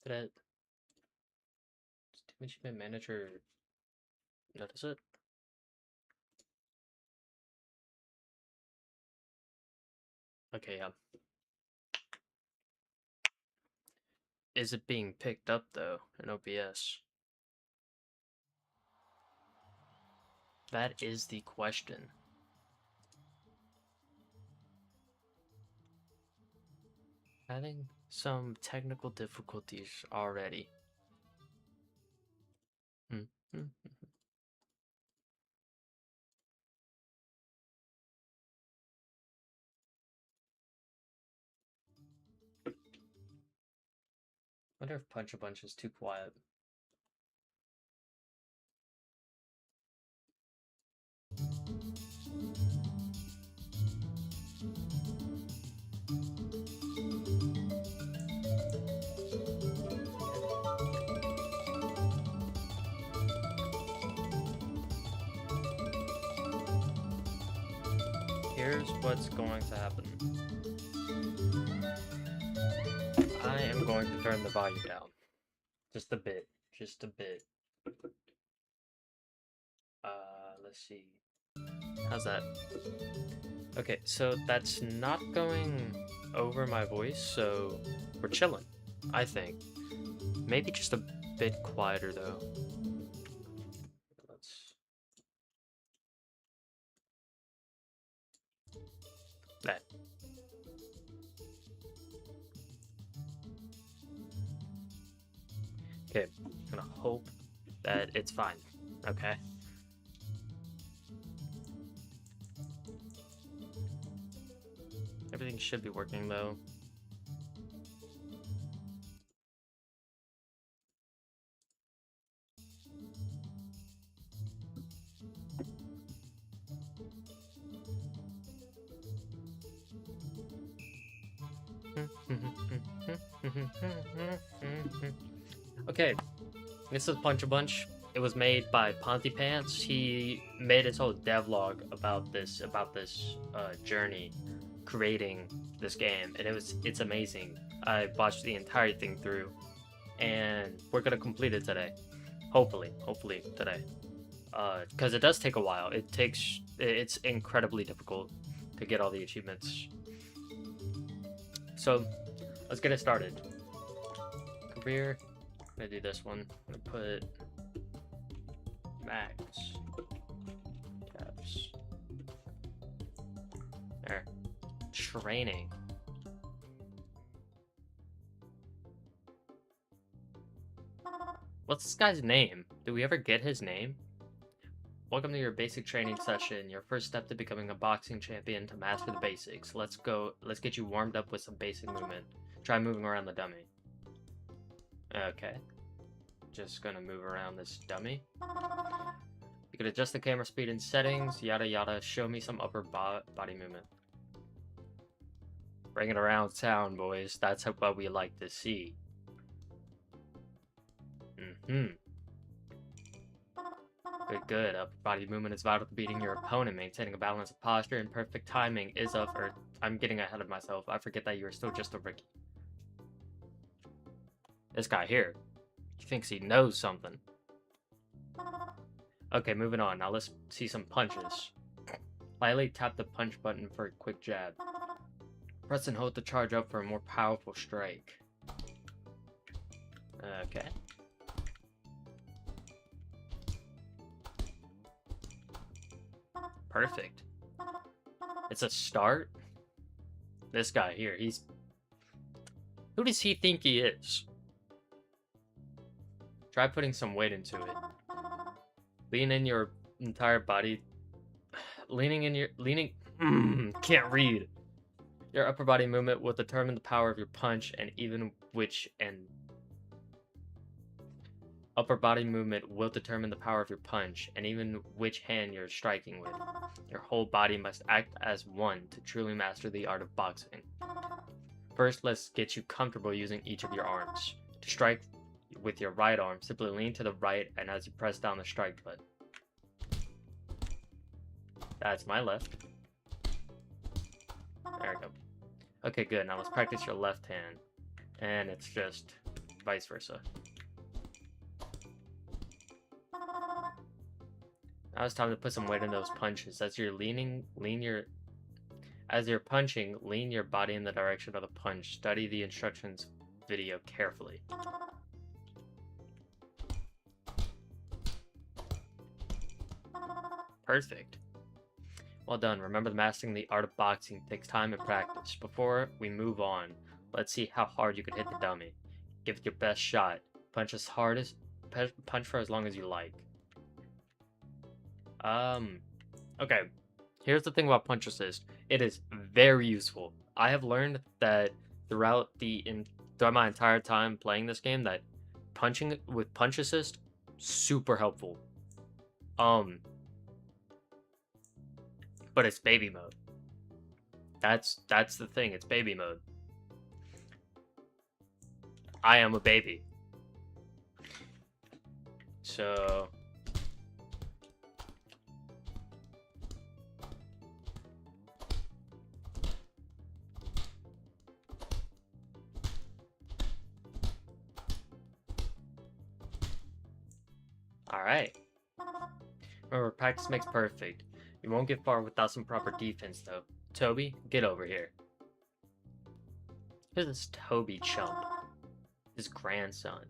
Did it? Did Achievement Manager notice it? Okay, yeah. Is it being picked up though in OBS? That is the question. Having some technical difficulties already. Wonder if Punch a Bunch is too quiet. Here's what's going to happen. I am going to turn the volume down. Just a bit. Just a bit. Let's see. How's that? Okay, so that's not going over my voice, so we're chilling, I think. Maybe just a bit quieter though. Let's... That. Okay, I'm gonna hope that it's fine, okay? Everything should be working though. Okay, this is Punch a Bunch. It was made by Ponty Pants. He made his whole devlog about this journey creating this game, and it's amazing. I watched the entire thing through, and we're gonna complete it today. Hopefully today. Because it does take a while. It's incredibly difficult to get all the achievements. So let's get it started. Career. I'm gonna do this one. I'm gonna put max caps. There. Training. What's this guy's name? Did we ever get his name? Welcome to your basic training session. Your first step to becoming a boxing champion to master the basics. Let's get you warmed up with some basic movement. Try moving around the dummy. Okay. Just gonna move around this dummy. You can adjust the camera speed and settings, yada yada. Show me some upper body movement. Bring it around town, boys. That's what we like to see. Good. Upper body movement is vital to beating your opponent. Maintaining a balance of posture and perfect timing is of... I'm getting ahead of myself. I forget that you are still just a rookie. This guy here. He thinks he knows something. Okay, moving on. Now let's see some punches. Lightly tap the punch button for a quick jab. Press and hold to charge up for a more powerful strike. Okay. Perfect. It's a start. This guy here, he's... Who does he think he is? Try putting some weight into it. Lean in your entire body. Can't read. Your upper body movement will determine the power of your punch and even which and... Upper body movement will determine the power of your punch, and even which hand you're striking with. Your whole body must act as one to truly master the art of boxing. First, let's get you comfortable using each of your arms. To strike with your right arm, simply lean to the right and as you press down the strike button. That's my left. There we go. Okay, good. Now let's practice your left hand. And it's just vice versa. Now it's time to put some weight in those punches. As you're punching, lean your body in the direction of the punch. Study the instructions video carefully. Perfect. Well done. Remember, mastering the art of boxing takes time and practice. Before we move on, let's see how hard you can hit the dummy. Give it your best shot. Punch for as long as you like. Okay. Here's the thing about punch assist. It is very useful. I have learned that throughout my entire time playing this game that punching with punch assist, super helpful. But it's baby mode. That's the thing. It's baby mode. I am a baby. So alright. Remember, practice makes perfect. You won't get far without some proper defense, though. Toby, get over here. Here's this Toby chump. His grandson.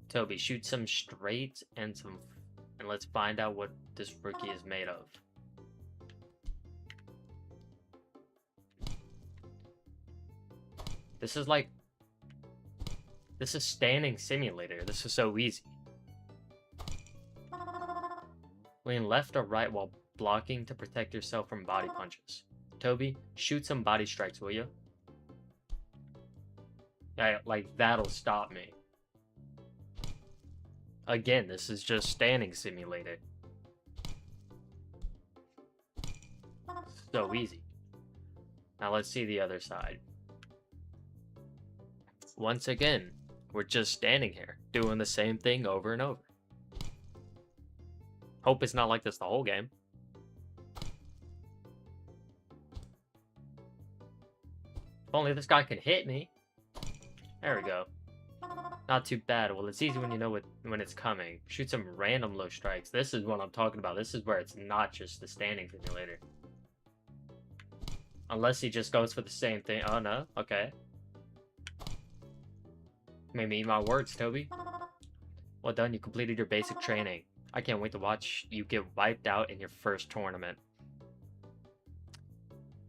Toby, shoot some straight and let's find out what this rookie is made of. This is standing simulator. This is so easy. Lean left or right while blocking to protect yourself from body punches. Toby, shoot some body strikes, will you? Yeah, like that'll stop me. Again, this is just standing simulator. So easy. Now let's see the other side. Once again, we're just standing here, doing the same thing over and over. Hope it's not like this the whole game. If only this guy can hit me. There we go. Not too bad. Well, it's easy when you know when it's coming. Shoot some random low strikes. This is what I'm talking about. This is where it's not just the standing simulator. Unless he just goes for the same thing. Oh, no? Okay. Maybe eat my words, Toby. Well done. You completed your basic training. I can't wait to watch you get wiped out in your first tournament.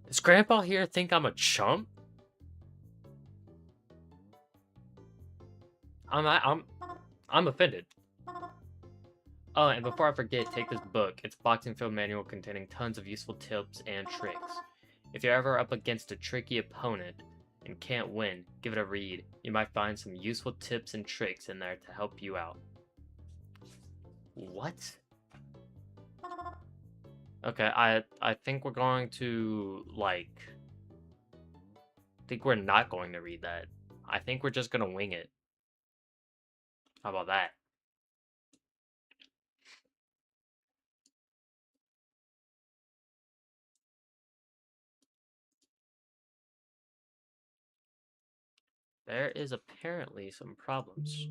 Does Grandpa here think I'm a chump? I'm offended. Oh, and before I forget, take this book. It's a boxing field manual containing tons of useful tips and tricks. If you're ever up against a tricky opponent and can't win, give it a read. You might find some useful tips and tricks in there to help you out. What? Okay, I think we're going to, I think we're not going to read that. I think we're just going to wing it. How about that? There is apparently some problems.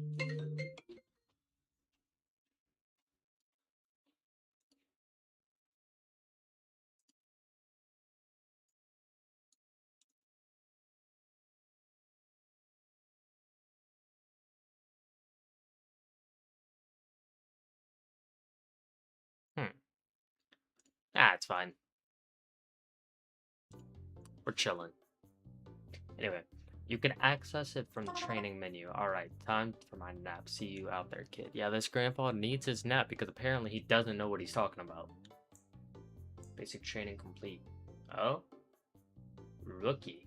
Ah, it's fine. We're chilling. Anyway, you can access it from the training menu. Alright, time for my nap. See you out there, kid. Yeah, this grandpa needs his nap because apparently he doesn't know what he's talking about. Basic training complete. Oh? Rookie.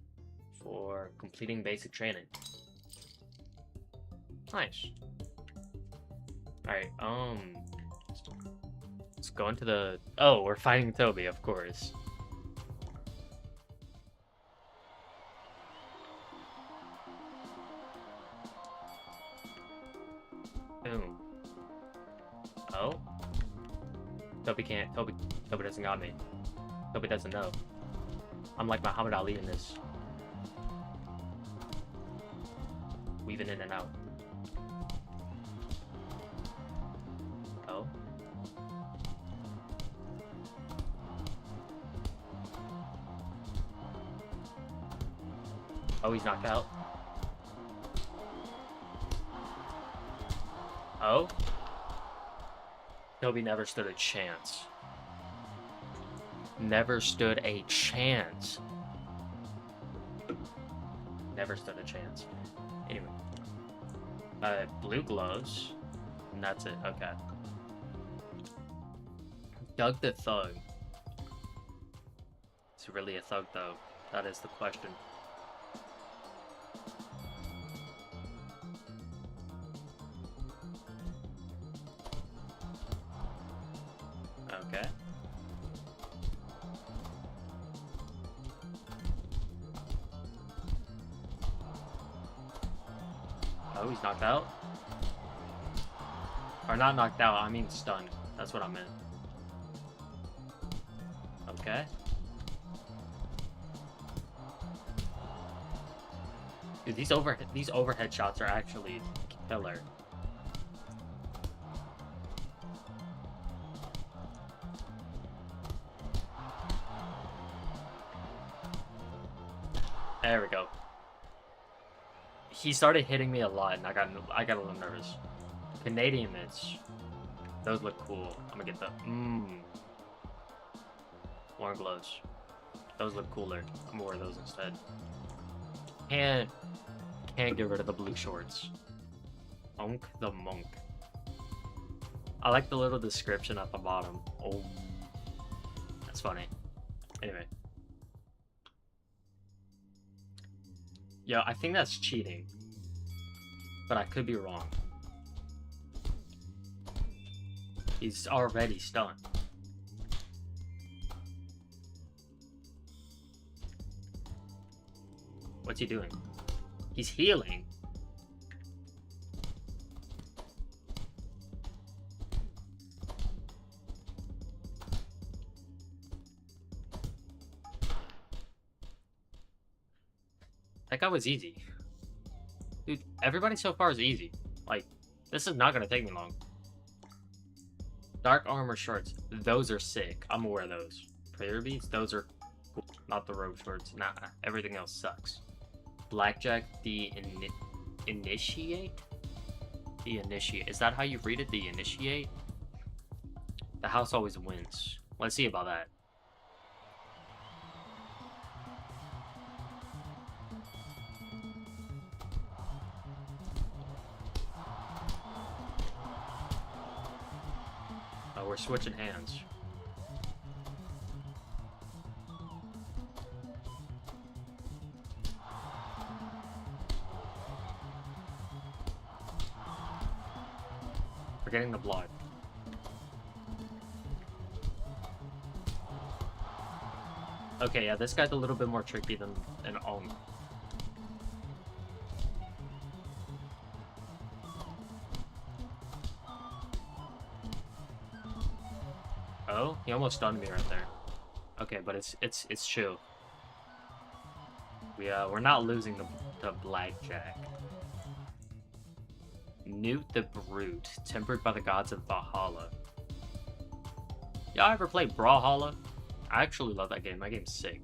For completing basic training. Nice. Alright, let's go into the... Oh, we're fighting Toby, of course. Boom. Oh? Toby doesn't got me. Toby doesn't know. I'm like Muhammad Ali in this. Weaving in and out. Oh. Oh, he's knocked out. Oh? Toby never stood a chance. Never stood a chance. Never stood a chance. Anyway. Blue gloves. And that's it. Okay. Doug the Thug. Is he really a thug, though? That is the question. Okay. Oh, he's knocked out? Or not knocked out, I mean stunned. That's what I meant. Okay. Dude, these overhead shots are actually killer. There we go. He started hitting me a lot, and I got a little nervous. Canadian mitts. Those look cool. I'm gonna get the warm gloves. Those look cooler. I'm gonna wear those instead. Can't get rid of the blue shorts. Monk the monk. I like the little description at the bottom. Oh, that's funny. Anyway. Yeah, I think that's cheating. But I could be wrong. He's already stunned. What's he doing? He's healing. That guy was easy. Dude, everybody so far is easy. Like, this is not gonna take me long. Dark armor shorts. Those are sick. I'm aware of those. Prayer beads? Those are cool. Not the robe shorts. Nah, everything else sucks. Blackjack, the initiate? The initiate. Is that how you read it? The initiate? The house always wins. Let's see about that. Oh, we're switching hands. We're getting the block. Okay, yeah, this guy's a little bit more tricky than an Ong. Oh, he almost stunned me right there. Okay, but it's chill. We're not losing the blackjack. Newt the Brute, tempered by the gods of Valhalla. Y'all ever play Brawlhalla? I actually love that game. That game's sick.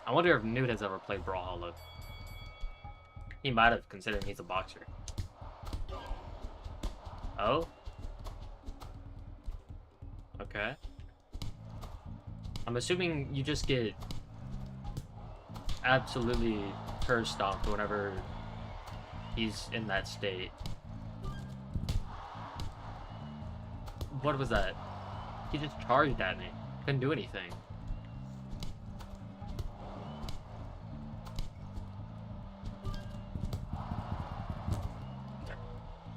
I wonder if Newt has ever played Brawlhalla. He might have, considering he's a boxer. Oh? Okay. I'm assuming you just get absolutely curse stomped whenever he's in that state. What was that? He just charged at me. Couldn't do anything.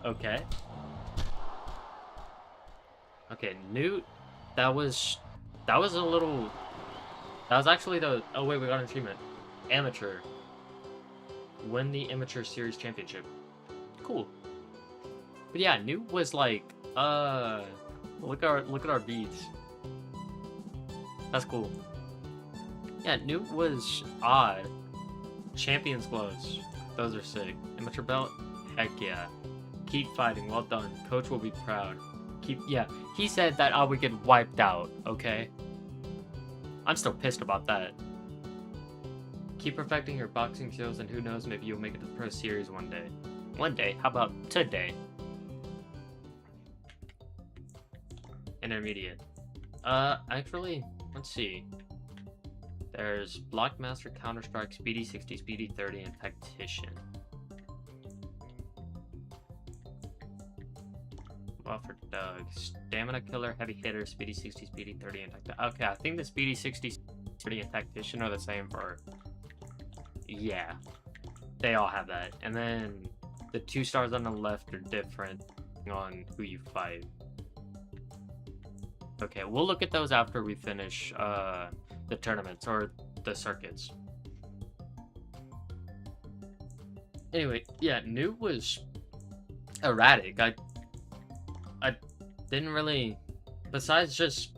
Okay. Okay, Newt, that was a little, that was actually the, oh wait, we got an achievement. Amateur. Win the Amateur Series Championship. Cool. But yeah, Newt was like, look at our beads. That's cool. Yeah, Newt was odd. Champion's gloves. Those are sick. Amateur belt. Heck yeah. Keep fighting. Well done. Coach will be proud. Yeah. He said that I would get wiped out, okay? I'm still pissed about that. Keep perfecting your boxing skills, and who knows, maybe you'll make it to the Pro Series one day. One day? How about today? Intermediate. Actually, let's see. There's Blockmaster, Counter-Strike, Speedy 60, Speedy 30, and Tactician. Well, for Doug. Stamina Killer, Heavy Hitter, Speedy 60, Speedy 30, and Tactician. Okay, I think the Speedy 60, 30, and Tactician are the same for... Yeah. They all have that. And then the 2 stars on the left are different on who you fight. Okay, we'll look at those after we finish the tournaments or the circuits. Anyway, yeah, New was erratic. I didn't really, besides just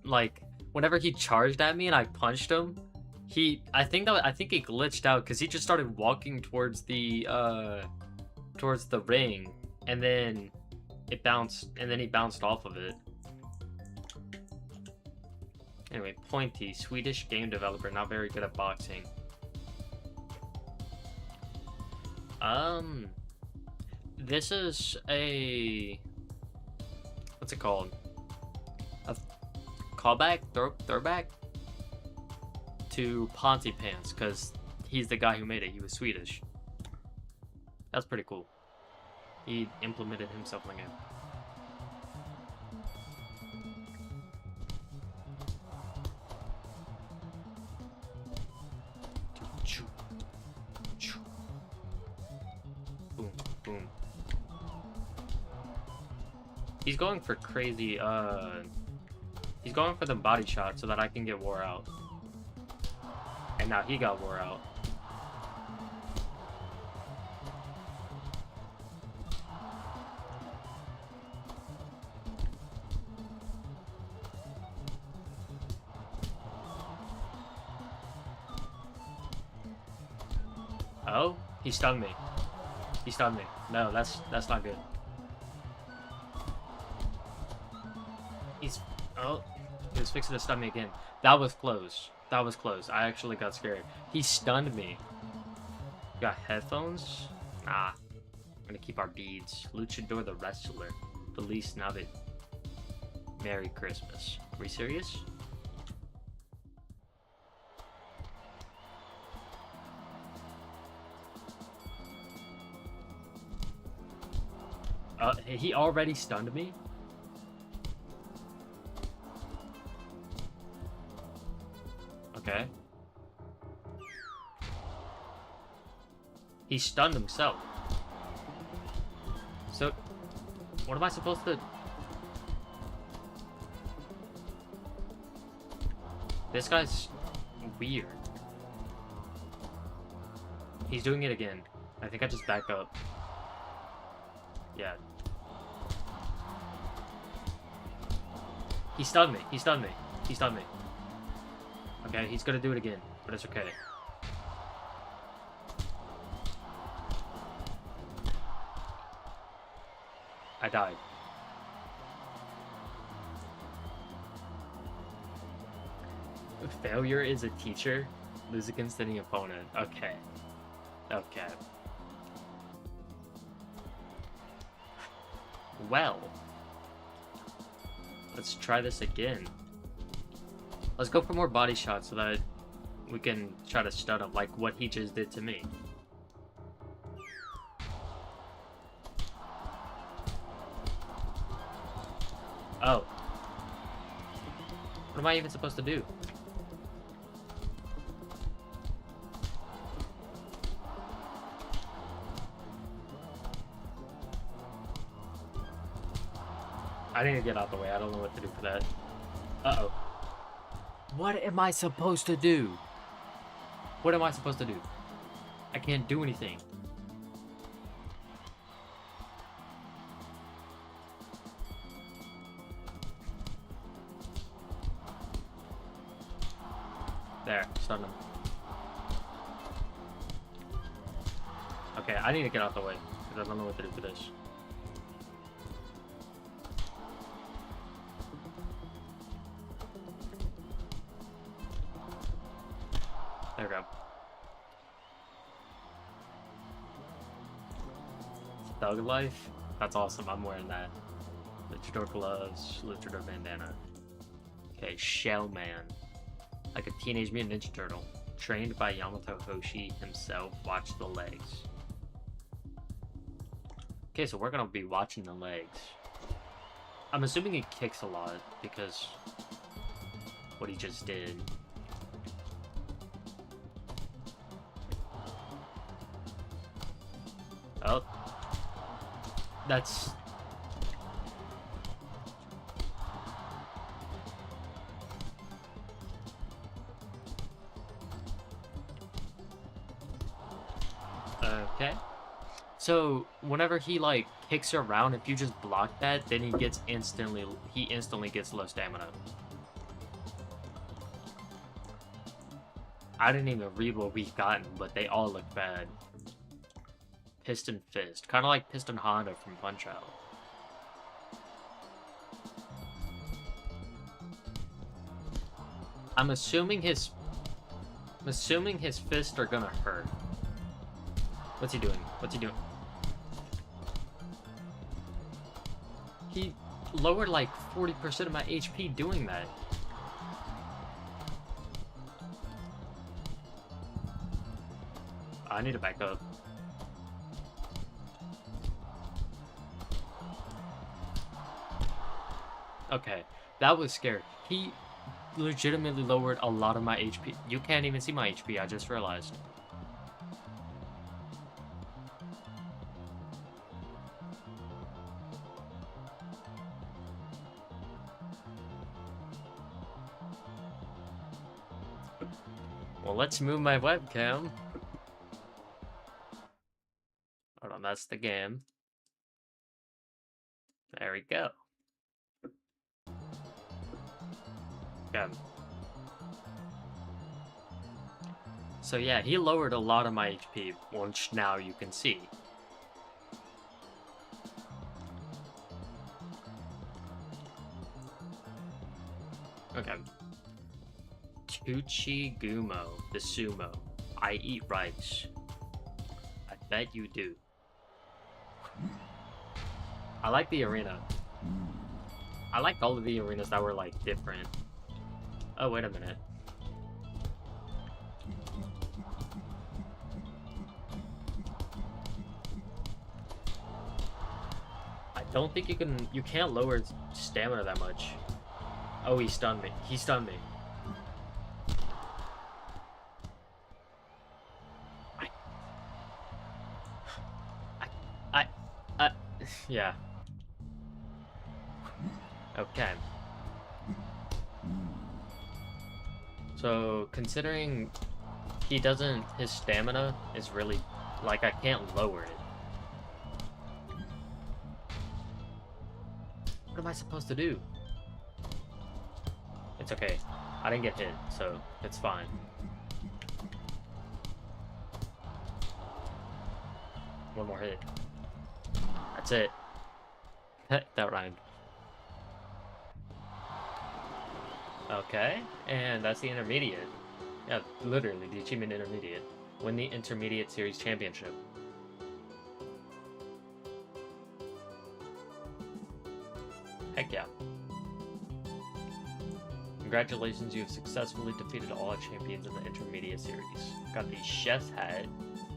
like whenever he charged at me and I punched him, I think he glitched out because he just started walking towards the ring, and then it bounced, and then he bounced off of it. Anyway, Pointy, Swedish game developer, not very good at boxing. This is a... What's it called? A callback? Throwback? To Ponty Pants, because he's the guy who made it. He was Swedish. That's pretty cool. He implemented himself in the game. Boom, boom. He's going for crazy, he's going for the body shot so that I can get wore out. And now he got wore out. Oh, he stunned me. He stunned me. No, that's not good. Oh, he was fixing to stun me again. That was close. That was close. I actually got scared. He stunned me. Got headphones? Nah. I'm gonna keep our beads. Luchador the Wrestler. Feliz Navidad. Merry Christmas. Are we serious? He already stunned me? Okay. He stunned himself. So, what am I supposed to... This guy's weird. He's doing it again. I think I just back up. Yeah. He stunned me. He stunned me. He stunned me. Okay, he's gonna do it again, but it's okay. I died. Failure is a teacher. Lose against any opponent. Okay. Okay. Well. Let's try this again. Let's go for more body shots so that we can try to stun him like what he just did to me. Oh. What am I even supposed to do? I need to get out the way. I don't know what to do for that. Uh-oh. What am I supposed to do? What am I supposed to do? I can't do anything. There, stun him. Okay, I need to get out the way. because I don't know what to do for this. There we go. Thug life? That's awesome. I'm wearing that. Luchador gloves, Luchador bandana. Okay, Shell Man. Like a Teenage Mutant Ninja Turtle. Trained by Yamato Hoshi himself. Watch the legs. Okay, so we're gonna be watching the legs. I'm assuming he kicks a lot because what he just did. Oh. That's... Okay. So, whenever he, like, kicks around, if you just block that, then he instantly gets low stamina. I didn't even read what we've gotten, but they all look bad. Piston Fist. Kind of like Piston Honda from Punch-Out. I'm assuming his fists are gonna hurt. What's he doing? What's he doing? He lowered like 40% of my HP doing that. I need to back up. Okay, that was scary. He legitimately lowered a lot of my HP. You can't even see my HP, I just realized. Well, let's move my webcam. Hold on, that's the game. There we go. Okay. So yeah, he lowered a lot of my HP, which now you can see. Okay. Tucci Gumo, the sumo. I eat rice. I bet you do. I like the arena. I liked all of the arenas that were like different. Oh, wait a minute. I don't think you can't lower stamina that much. Oh, he stunned me. He stunned me. Yeah. Okay. So, considering his stamina is really, like, I can't lower it. What am I supposed to do? It's okay. I didn't get hit, so it's fine. One more hit. That's it. That rhymed. Okay, and that's the intermediate. Yeah, literally, the achievement intermediate. Win the Intermediate Series Championship. Heck yeah. Congratulations, you have successfully defeated all champions in the Intermediate Series. Got the Chef's Hat,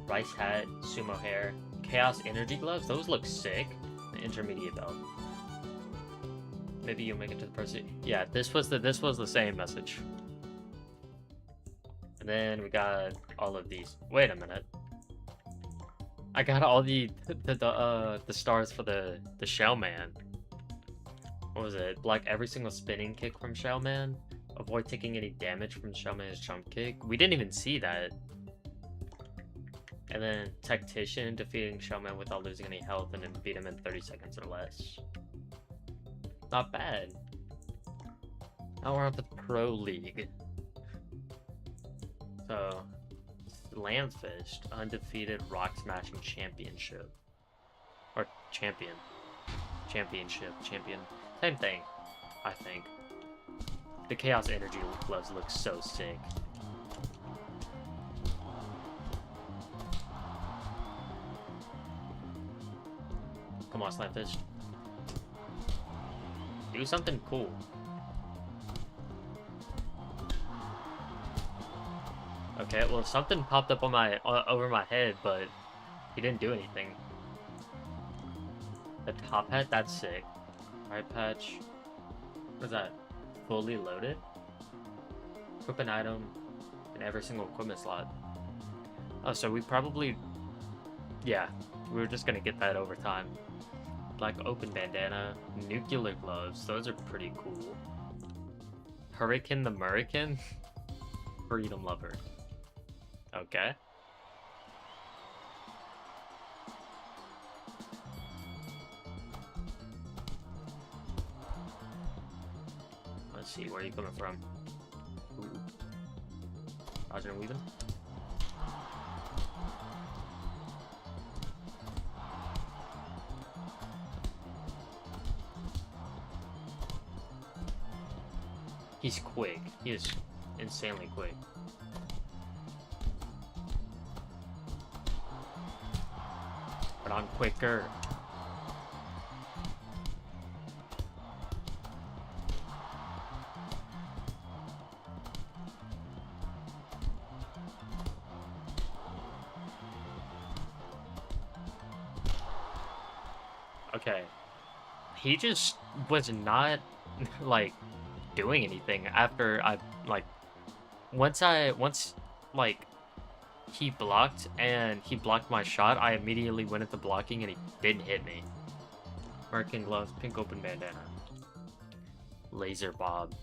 Rice Hat, Sumo Hair, Chaos Energy Gloves. Those look sick. The Intermediate Belt. Maybe you'll make it to the person. Yeah, this was the same message. And then we got all of these. Wait a minute. I got all the stars for the Shell Man. What was it? Like every single spinning kick from Shell Man. Avoid taking any damage from Shell Man's jump kick. We didn't even see that. And then Tactician, defeating Shell Man without losing any health and then beat him in 30 seconds or less. Not bad. Now we're on the Pro League. So, Landfist, undefeated rock smashing championship. champion. Championship. Champion. Same thing, I think. The Chaos Energy gloves look so sick. Come on, Slamfish. Do something cool. Okay, well, something popped up on my over my head, but he didn't do anything. The top hat, that's sick. Right patch. What is that? Fully loaded? Equip an item in every single equipment slot. Oh, so we probably... Yeah, we were just gonna get that over time. Black open bandana, nuclear gloves, those are pretty cool. Hurricane the Murricane? Freedom lover. Okay. Let's see, where are you coming from? Ooh. Roger and weaving. He's quick. He is insanely quick. But I'm quicker. Okay. He just was not, like, doing anything after I, like, once, like, he blocked and he blocked my shot, I immediately went into blocking and he didn't hit me. American gloves, pink open bandana. Lazer Bob.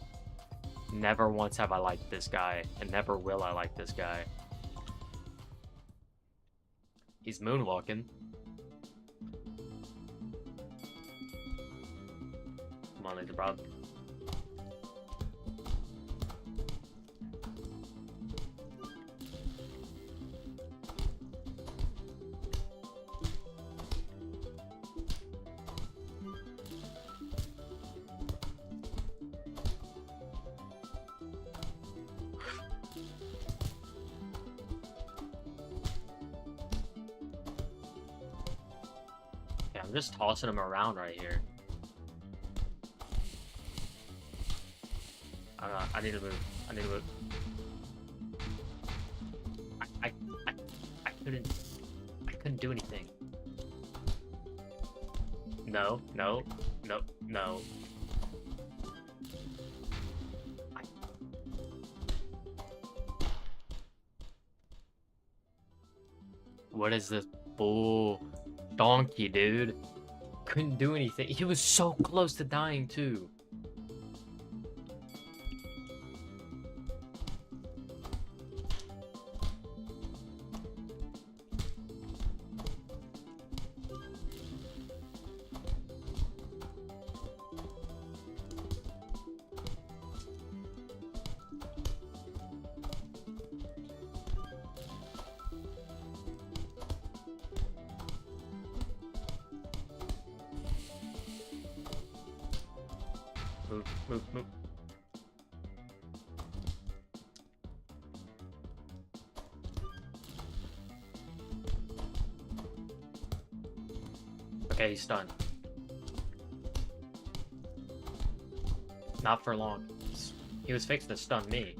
Never once have I liked this guy, and never will I like this guy. He's moonwalking. Come on, Lazer Bob. I'm just tossing him around right here. I need to move. I need to move. I couldn't do anything. No. What is this bull donkey, dude? Couldn't do anything. He was so close to dying too. Move. Okay, he's stunned. Not for long. He was fixing to stun me.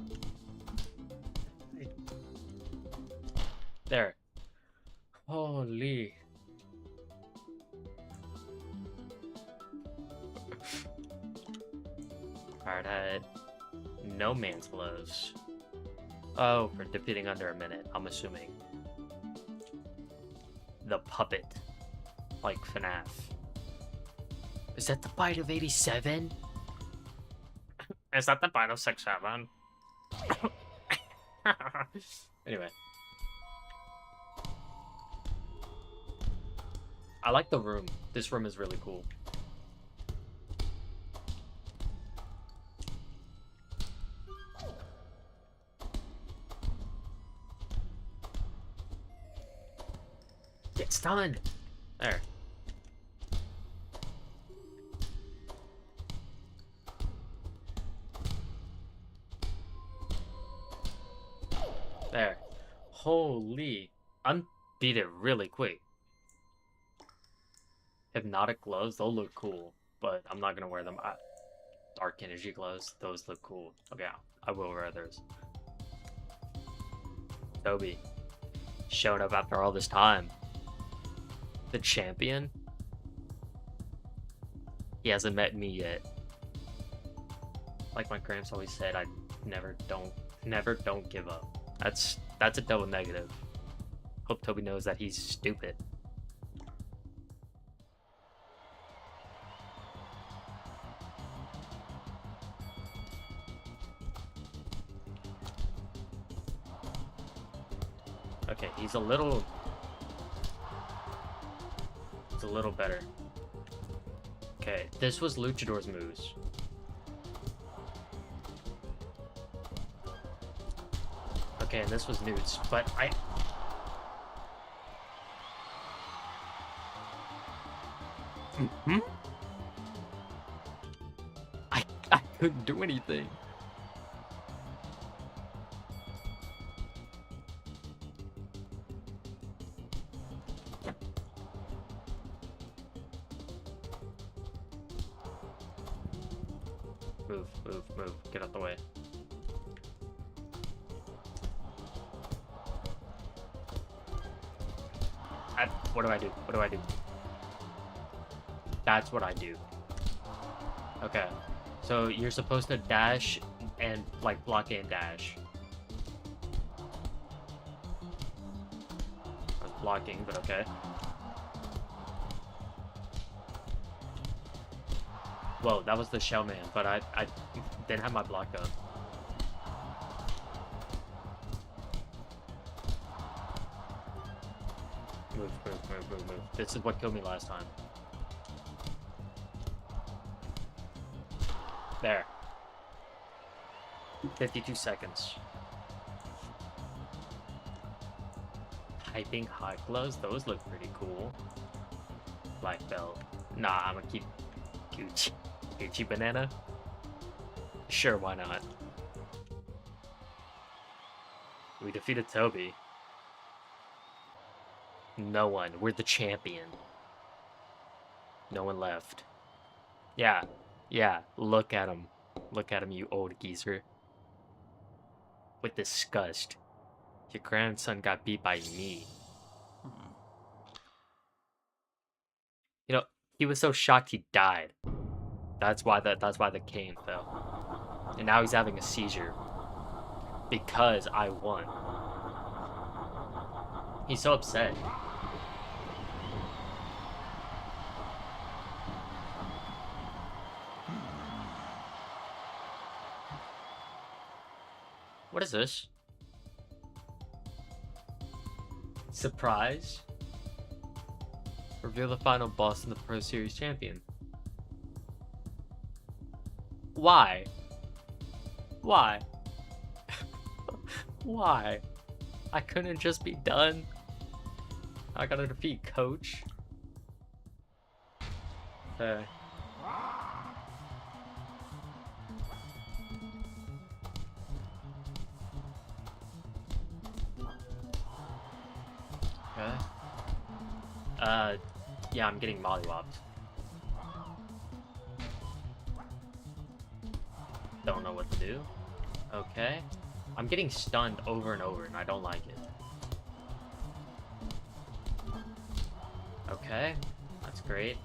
There. Holy. Hard head. No man's gloves. Oh, for defeating under a minute, I'm assuming. The puppet. Like FNAF. Is that the bite of 87? Is that the bite of 67? Anyway. I like the room. This room is really cool. Get stunned! There. Holy. Unbeat it really quick. Hypnotic gloves, they'll look cool, but I'm not gonna wear them. Dark energy gloves, those look cool. Okay, I will wear those. Toby, showed up after all this time. The champion? He hasn't met me yet. Like my gramps always said, I never don't give up. That's a double negative. Hope Toby knows that he's stupid. Okay, he's a little better. Okay, this was Luchador's moves. Okay, and this was Newt's, but I couldn't do anything. Move. Get out the way. What do I do? What do I do? That's what I do. Okay. So you're supposed to dash and like block and dash. I was blocking, but okay. Whoa, that was the shell man, but I didn't have my block up. Move. This is what killed me last time. There. 52 seconds. Hyping hot gloves, those look pretty cool. Black belt. Nah, I'm gonna keep Gucci banana. Sure, why not? We defeated Toby. No one. We're the champion. No one left. Yeah. Look at him. Look at him, you old geezer. With disgust. Your grandson got beat by me. You know, he was so shocked he died. That's why the cane fell. And now he's having a seizure. Because I won. He's so upset. What is this? Surprise? Reveal the final boss and the Pro Series champion. Why? Why? Why? I couldn't just be done. I gotta defeat Coach. Okay. Yeah, I'm getting mollywopped. Don't know what to do. Okay. I'm getting stunned over and over, and I don't like it. Okay. That's great.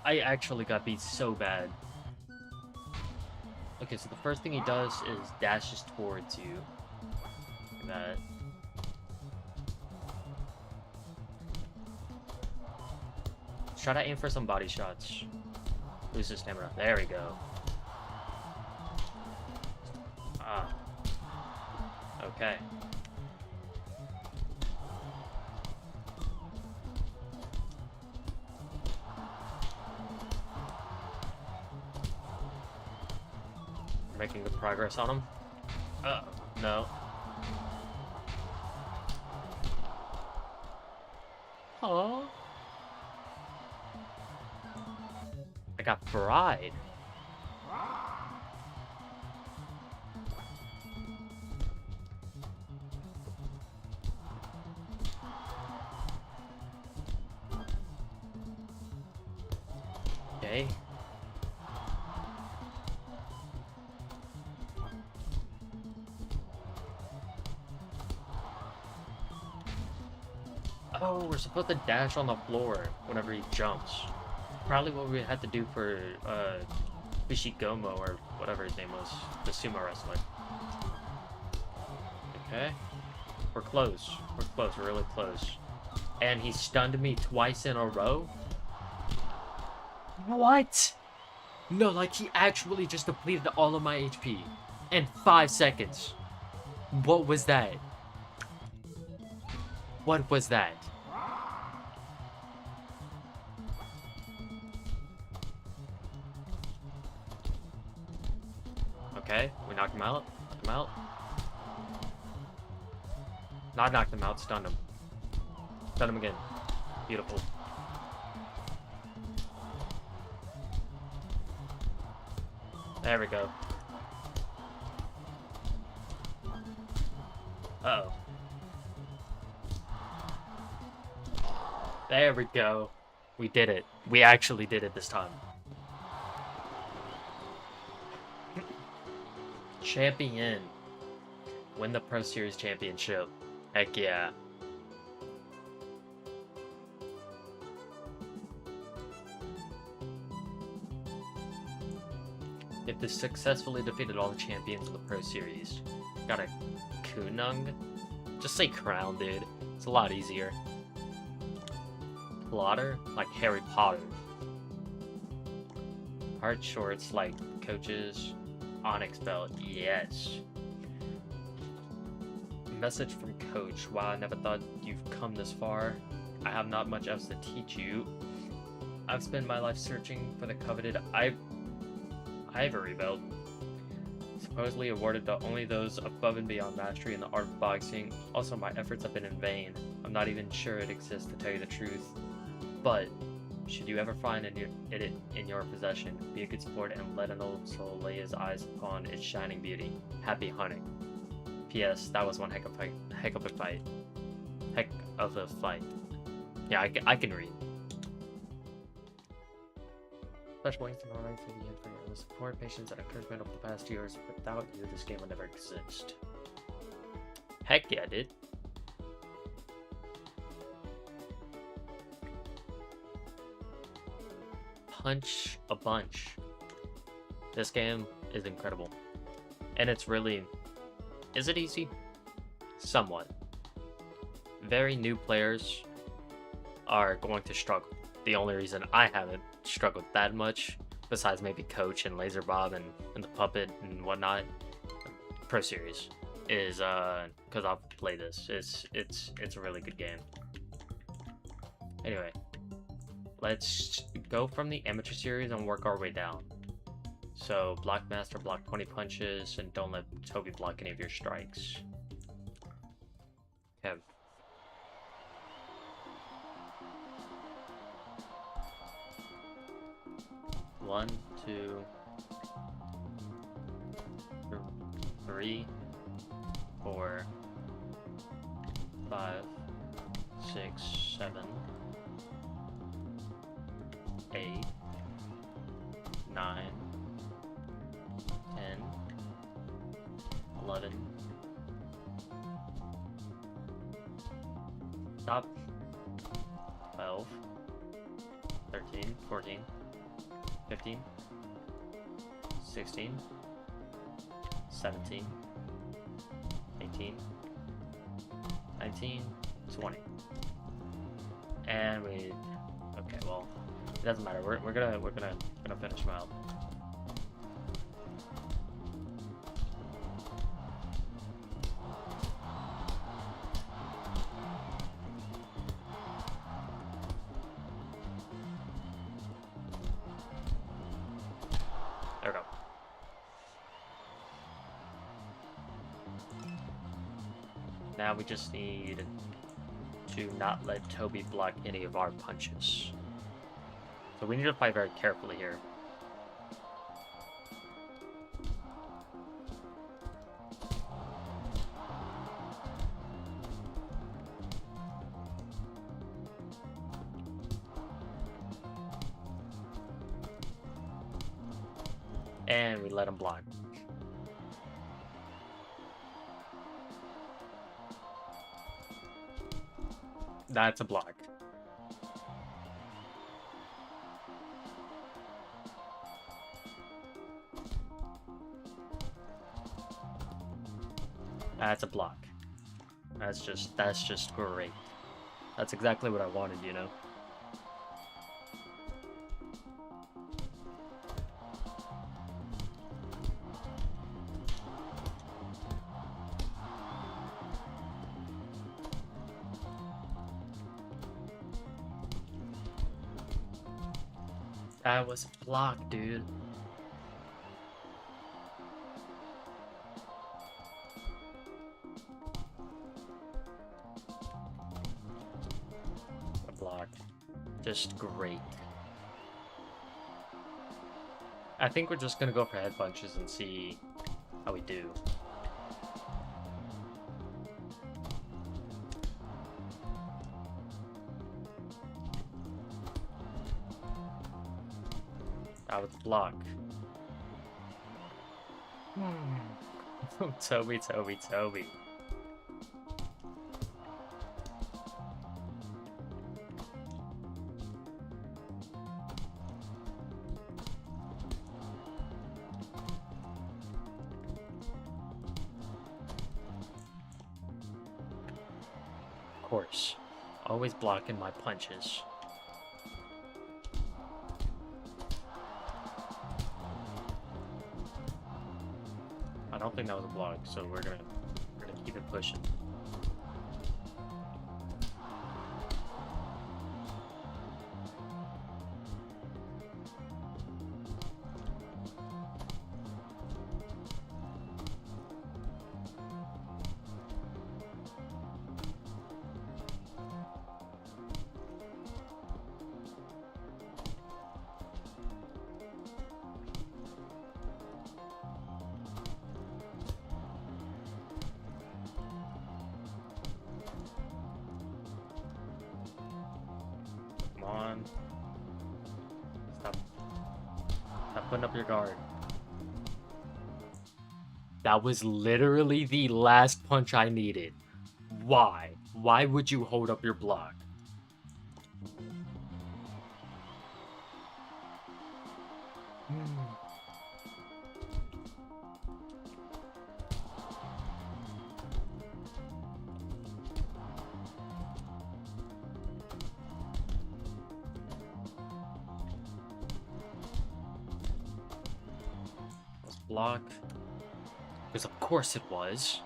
I actually got beat so bad. Okay, so the first thing he does is dashes towards you. Like that. Let's try to aim for some body shots. Lose his stamina. There we go. Ah. Okay. Making good progress on him. No. Oh. I got fried. Okay. Oh, we're supposed to dash on the floor whenever he jumps. Probably what we had to do for Bishigomo or whatever his name was, the sumo wrestler. Okay. We're close. We're close. We're really close. And he stunned me twice in a row? What? No, like he actually just depleted all of my HP in 5 seconds. What was that? What was that? Okay, we knocked him out. Knocked him out. Not knocked him out, stunned him. Stunned him again. Beautiful. There we go. Uh-oh. There we go. We did it. We actually did it this time. Champion. Win the Pro Series Championship. Heck yeah. If this successfully defeated all the champions of the Pro Series. Got a Kunung? Just say crown, dude. It's a lot easier. Plotter? Like Harry Potter. Hard shorts like coaches. Onyx belt, yes. Message from coach. Wow, I never thought you've come this far. I have not much else to teach you. I've spent my life searching for the coveted ivory belt. Supposedly awarded to only those above and beyond mastery in the art of boxing. Also, my efforts have been in vain. I'm not even sure it exists, to tell you the truth. But should you ever find it in your possession, be a good sport and let an old soul lay his eyes upon its shining beauty. Happy hunting. P.S. That was one heck of a fight. Heck of a fight. Yeah, I can read. Special thanks to my life for the end for your support, patience, and encouragement over the past years. Without you, this game would never exist. Heck yeah, dude. Punch a bunch. This game is incredible. And it's really... Is it easy? Somewhat. Very new players are going to struggle. The only reason I haven't struggled that much, besides maybe Coach and Lazer Bob and the Puppet and whatnot, Pro Series, is because I've played this. It's a really good game. Anyway, let's go from the Amateur Series and work our way down. So, Block Master, block 20 punches, and don't let Toby block any of your strikes. Okay. One, two, three, 4, 5, 6, 7, 8, 9, 10, 11. Stop. 12, 13, 14, 15, 16, 17, 18, 19, 20. And we... Okay, well, it doesn't matter. We're gonna finish them out. There we go. Now we just need to not let Toby block any of our punches. So we need to fight very carefully here. And we let him block. That's a block. That's a block. That's just great. That's exactly what I wanted, you know? That was a block, dude. A block. Just great. I think we're just gonna go for head punches and see how we do. That was a block. Toby. Of course. Always blocking my punches. I don't think that was a block, so we're gonna keep it pushing. On. Stop putting up your guard. That was literally the last punch I needed. Why? Why would you hold up your block? Block. Because of course it was.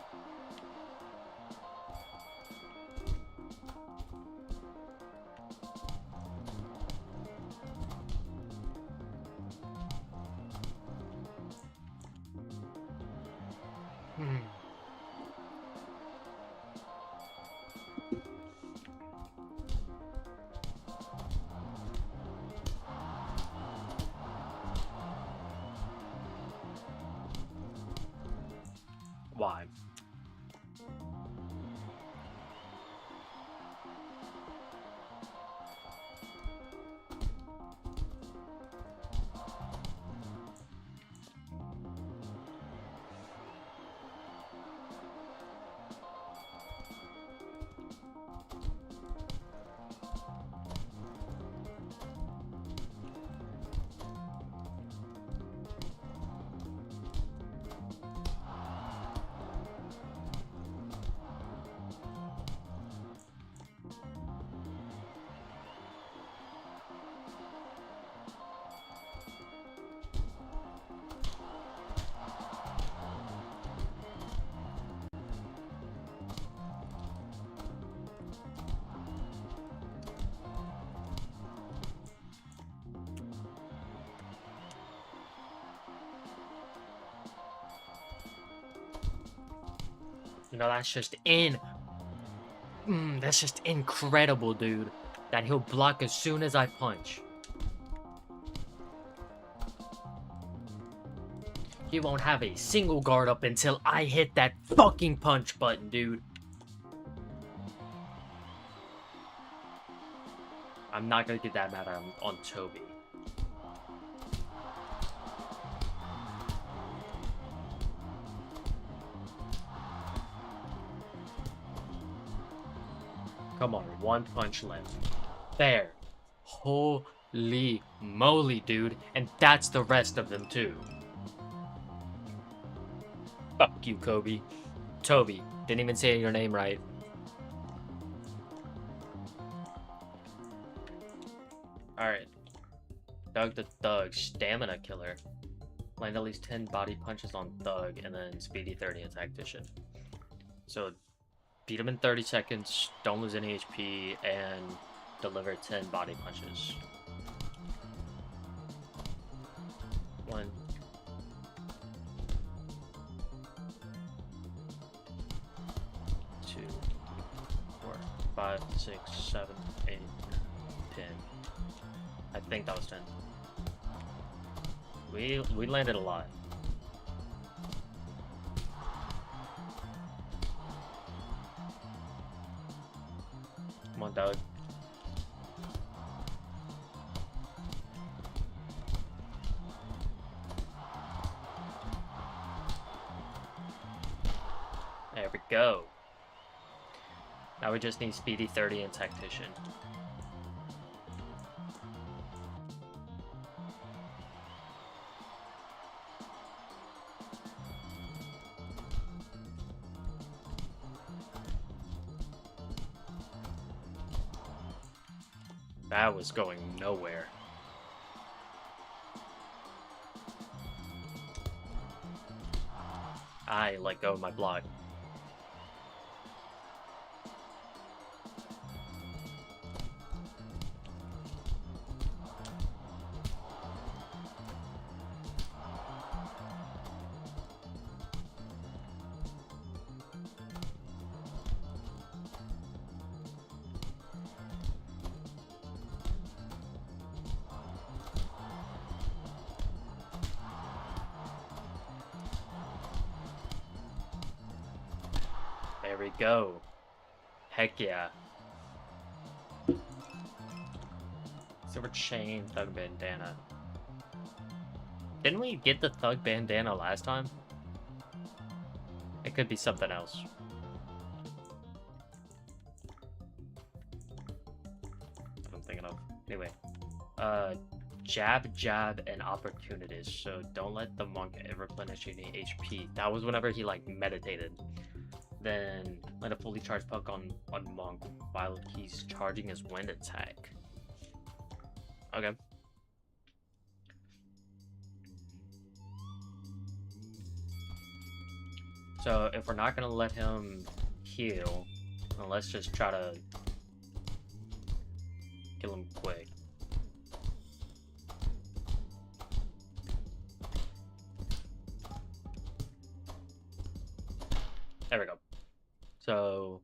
Why? You know, that's just in. That's just incredible, dude. That he'll block as soon as I punch. He won't have a single guard up until I hit that fucking punch button, dude. I'm not gonna get that mad on Toby. Come on, one punch left. There. Holy moly, dude. And that's the rest of them, too. Fuck you, Kobe. Toby. Didn't even say your name right. Alright. Doug the Thug. Stamina killer. Land at least 10 body punches on Thug, and then Speedy 30 and Tactician. So, beat him in 30 seconds, don't lose any HP, and deliver 10 body punches. 1, 2, 4, 5, 6, 7, 8, 10. I think that was 10. We landed a lot. Come on, Doug. There we go. Now we just need Speedy 30 and Tactician. That was going nowhere. I let go of my block. There we go. Heck yeah. Silver chain, thug bandana. Didn't we get the thug bandana last time? It could be something else. I'm thinking of. Anyway. Jab, jab, and opportunist. So don't let the monk replenish any HP. That was whenever he like meditated. Then let a fully charged puck on Monk while he's charging his wind attack. Okay. So if we're not gonna let him heal, then let's just try to kill him quick. There we go. So,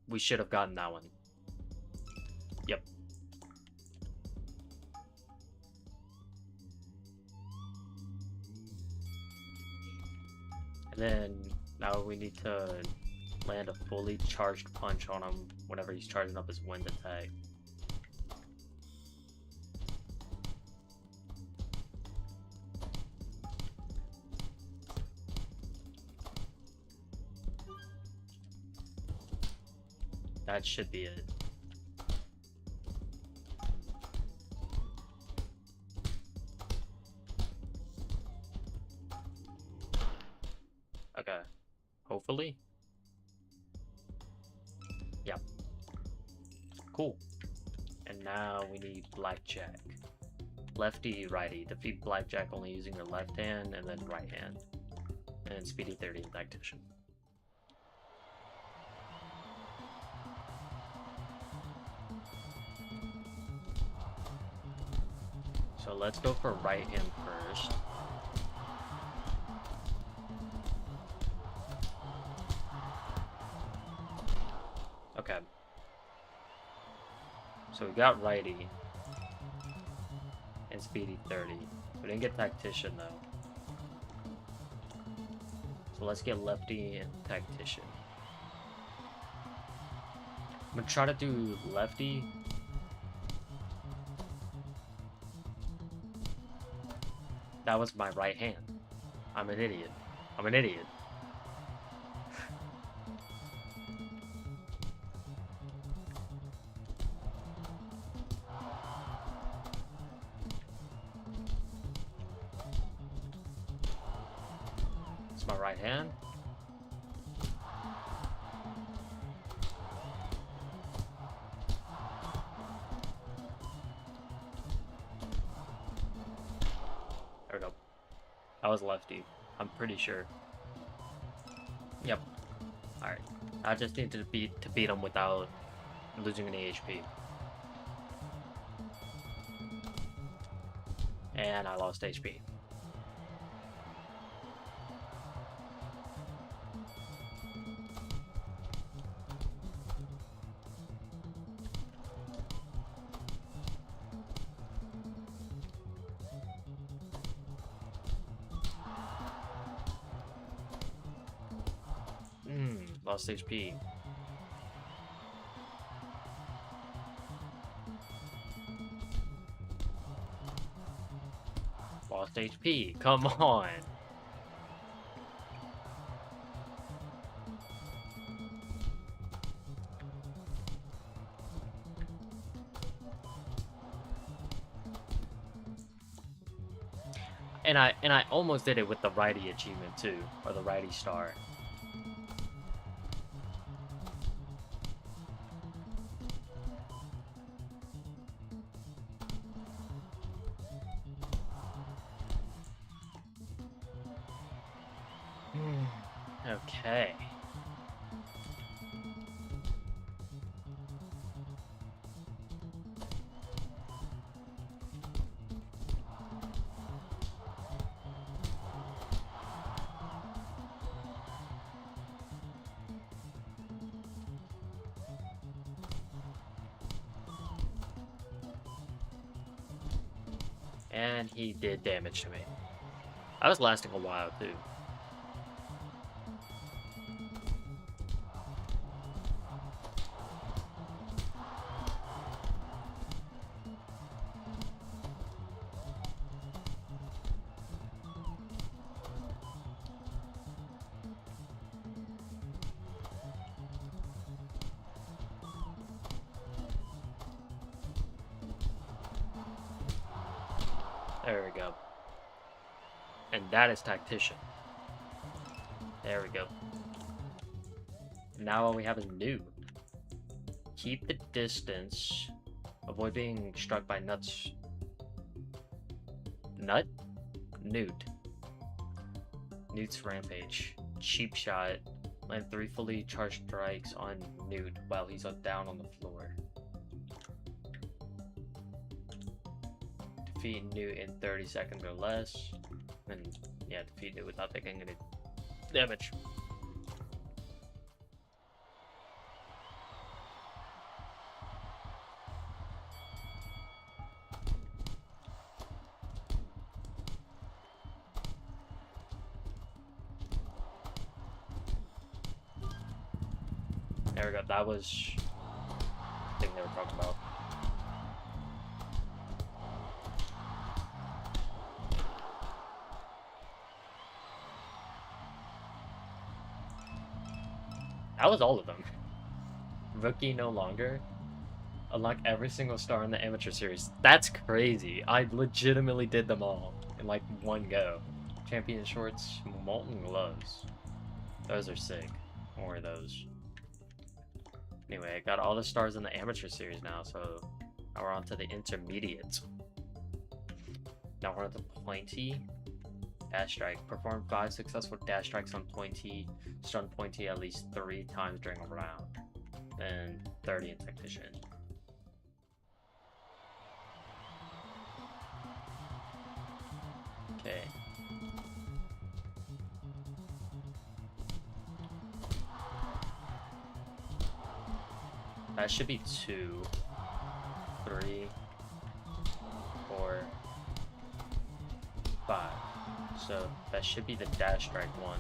we should have gotten that one. Yep. And then, now we need to land a fully charged punch on him whenever he's charging up his wind attack. That should be it. Okay. Hopefully. Yep. Cool. And now we need blackjack. Lefty, righty. Defeat blackjack only using your left hand and then right hand. And Speedy 30 and Tactician. So let's go for right hand first. Okay. So we got righty and speedy 30. We didn't get tactician though. So let's get lefty and tactician. I'm gonna try to do lefty. That was my right hand. I'm an idiot. I'm an idiot. It's my right hand. There we go. I was lefty. I'm pretty sure. Yep. Alright. I just need to beat him without losing any HP. And I lost HP. Lost HP. Lost HP. Come on. And I almost did it with the righty achievement too, or the righty star. Okay. And he did damage to me. I was lasting a while too. There we go. And that is tactician. There we go. Now all we have is nude. Keep the distance. Avoid being struck by nuts. Nut? Nude. Nude's rampage. Cheap shot. Land 3 fully charged strikes on nude while he's down on the floor. Defeat Newt in 30 seconds or less. And yeah, defeat Newt without taking any damage. There we go. That was the thing they were talking about. That was all of them. Rookie no longer. Unlock every single star in the amateur series. That's crazy. I legitimately did them all in like one go. Champion shorts, molten gloves. Those are sick. More of those. Anyway, I got all the stars in the amateur series now, so now we're on to the intermediate. Now we're on to pointy. Dash strike. Perform 5 successful dash strikes on pointy. Stun pointy at least 3 times during a round. Then 30 in tactician. Okay. That should be 2. 3, 4, 5. So that should be the dash strike one.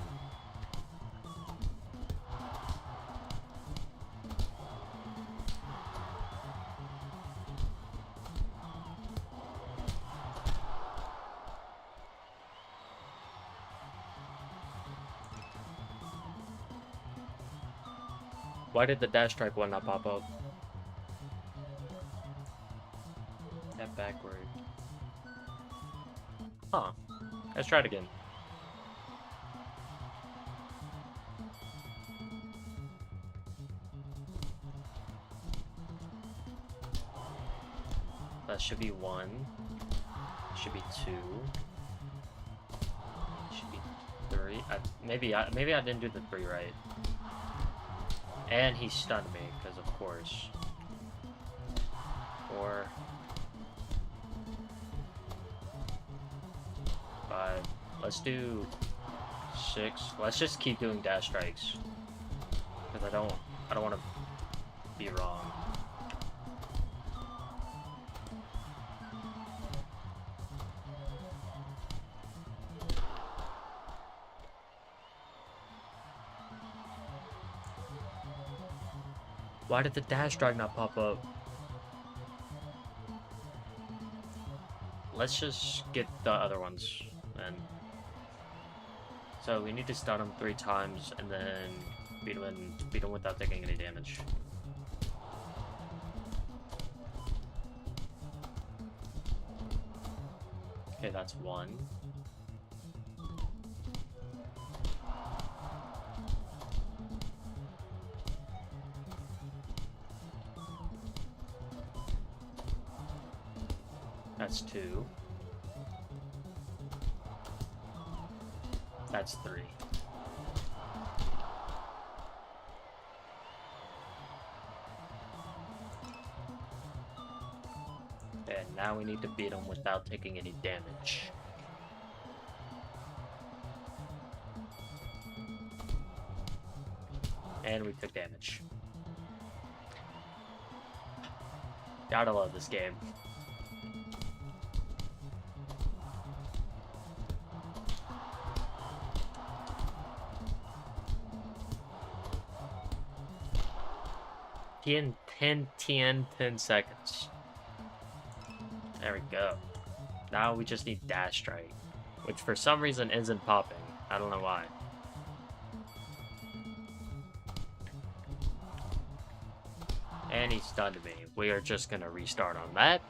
Why did the dash strike one not pop up? That backward. Huh. Let's try it again. That should be 1. Should be 2. Should be 3. Maybe I didn't do the 3 right. And he stunned me, because of course. 4. 5. Let's do 6. Let's just keep doing dash strikes, because I don't want to be wrong. Why did the dash strike not pop up? Let's just get the other ones then. So we need to stun him 3 times and then beat him without taking any damage. Okay, that's 1. That's 2. That's 3. And now we need to beat him without taking any damage. And we took damage. Gotta love this game. In 10 seconds. There we go. Now we just need dash strike, which for some reason isn't popping. I don't know why. And he stunned me. We are just gonna restart on that.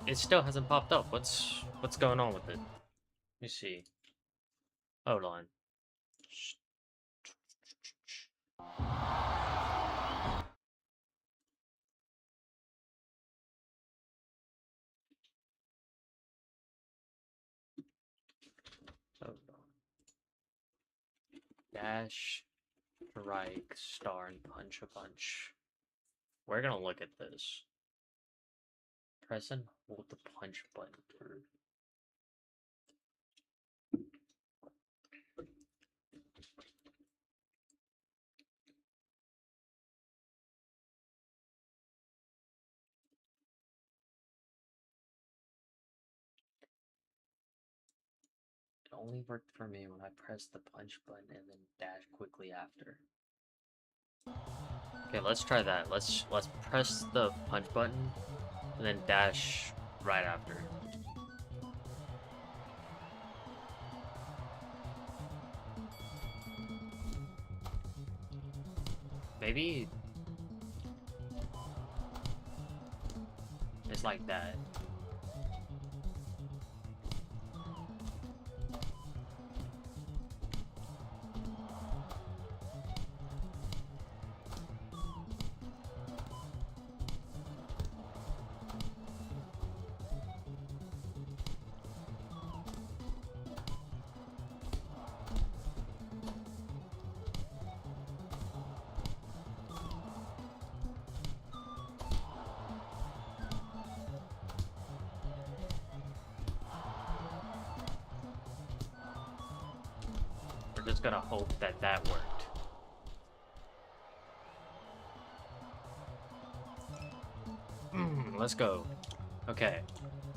It still hasn't popped up. What's going on with it? Let me see. Hold on. Hold on. Dash, strike, star, and punch a bunch. We're gonna look at this. Press and hold the punch button through. It only worked for me when I pressed the punch button and then dash quickly after. Okay, let's try that. Let's press the punch button and then dash right after. Maybe it's like that. We're just gonna hope that that worked. Let's go. Okay.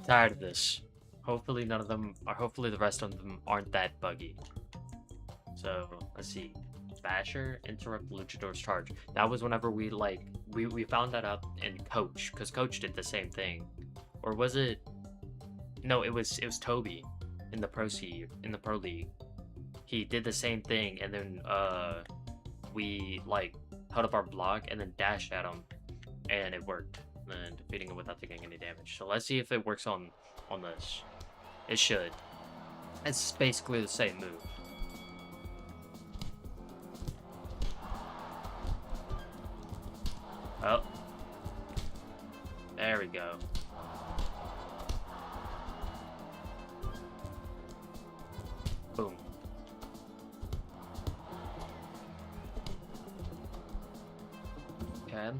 Tired of this. Hopefully none of them are. Hopefully the rest of them aren't that buggy. So let's see. Basher interrupt Luchador's charge. That was whenever we we found that out in Coach, because Coach did the same thing. Or was it? No, it was Toby in the Pro League. He did the same thing, and then we like held up our block and then dashed at him, and it worked. And defeating him without taking any damage. So let's see if it works on this. It should. It's basically the same move. Oh. There we go. Boom. Okay.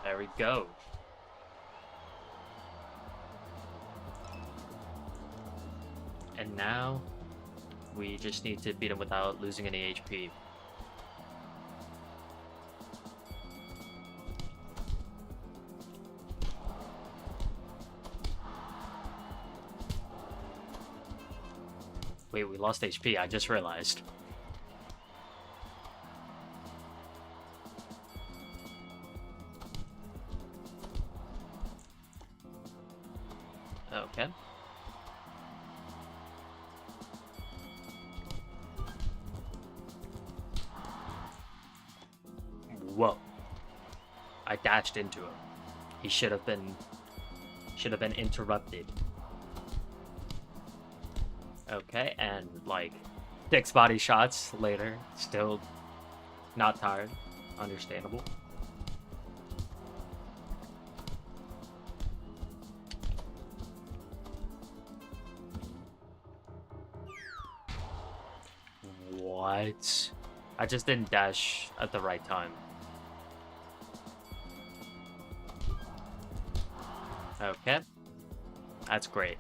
There we go. And now we just need to beat him without losing any HP. Wait, we lost HP, I just realized. Okay. Whoa. I dashed into him. He should have been interrupted. Okay, and like 6 body shots later, still not tired. Understandable. What? I just didn't dash at the right time. Okay. That's great.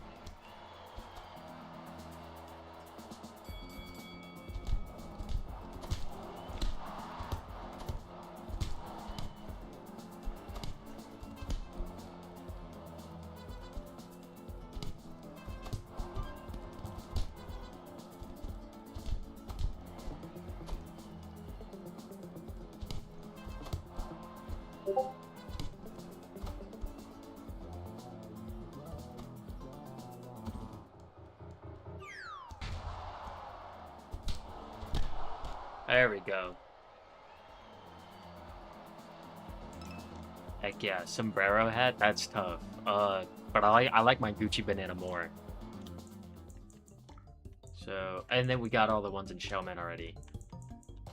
There we go. Heck yeah, sombrero hat, that's tough. But I like my Gucci banana more. So, and then we got all the ones in Shellman already.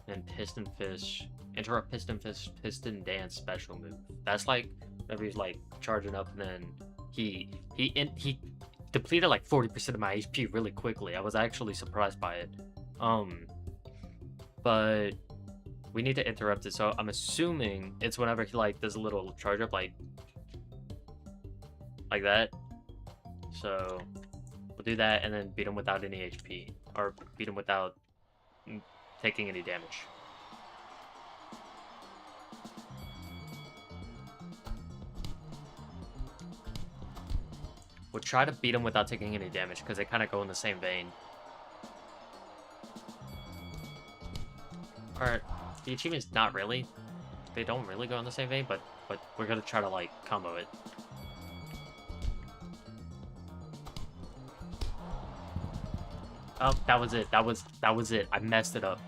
And Piston Fish, interrupt Piston Fish, Piston Dance special move. That's like whenever he's like charging up, and then he depleted like 40% of my HP really quickly. I was actually surprised by it. But we need to interrupt it, so I'm assuming it's whenever he like does a little charge up like that. So we'll do that and then beat him without any HP, or beat him without taking any damage. We'll try to beat him without taking any damage because they kind of go in the same vein. Or the achievements, not really. they don't really go in the same vein, but we're gonna try to like combo it. Oh, that was it. That was it. I messed it up.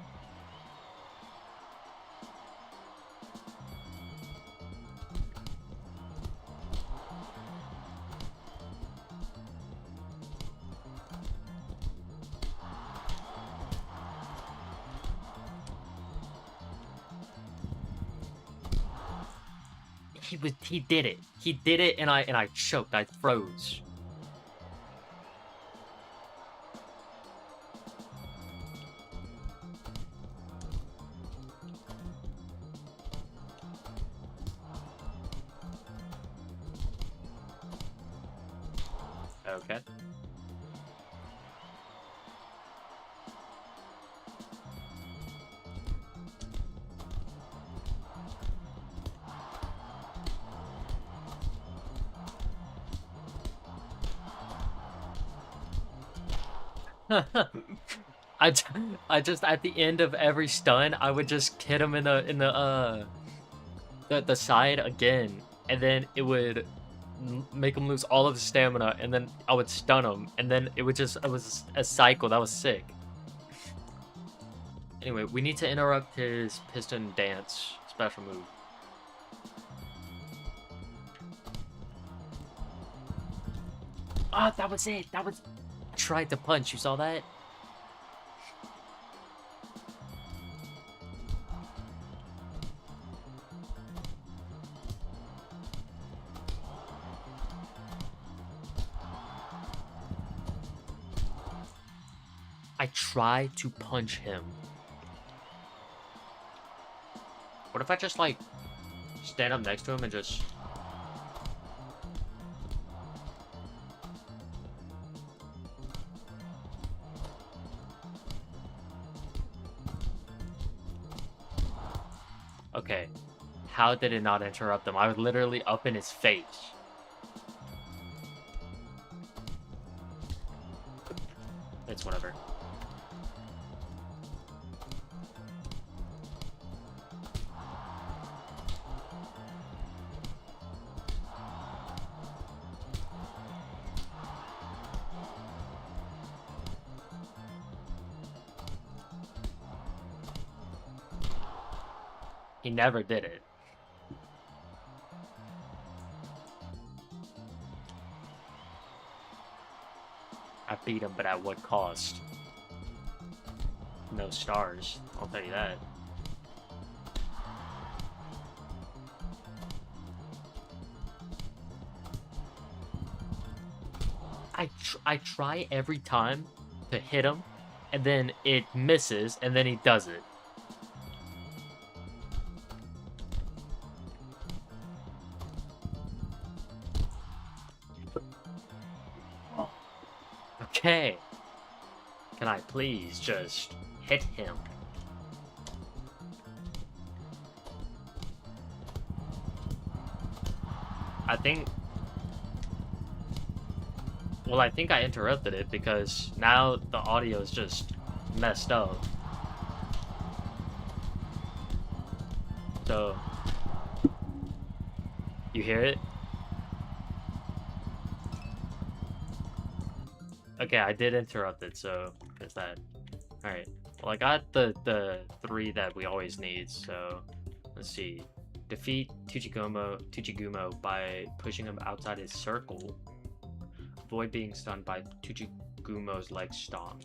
He did it. He did it, and I choked. I froze. Okay. I just at the end of every stun, I would just hit him in the side again, and then it would make him lose all of his stamina, and then I would stun him, and then it was a cycle. That was sick. Anyway, we need to interrupt his piston dance special move. Ah, that was it. That was. I tried to punch. You saw that? I tried to punch him. What if I just, like, stand up next to him and just... Okay. How did it not interrupt him? I was literally up in his face. It's whatever. He never did it. I beat him, but at what cost? No stars, I'll tell you that. I try every time to hit him, and then it misses, and then he does it. Okay. Can I please just hit him? I think... Well, I think I interrupted it because now the audio is just messed up. So... You hear it? Okay, I did interrupt it, so there's that. Alright. Well, I got the 3 that we always need, so let's see. Defeat Tujigumo by pushing him outside his circle. Avoid being stunned by Tujigumo's leg stomp.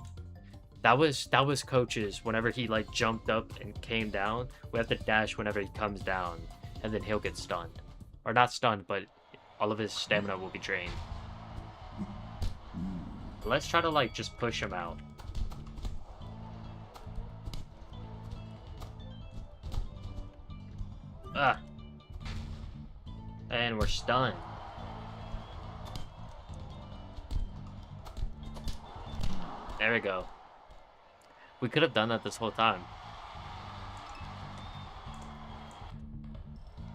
That was Coach's. Whenever he like jumped up and came down, we have to dash whenever he comes down, and then he'll get stunned. Or not stunned, but all of his stamina will be drained. Let's try to, like, just push him out. Ah. And we're stunned. There we go. We could have done that this whole time.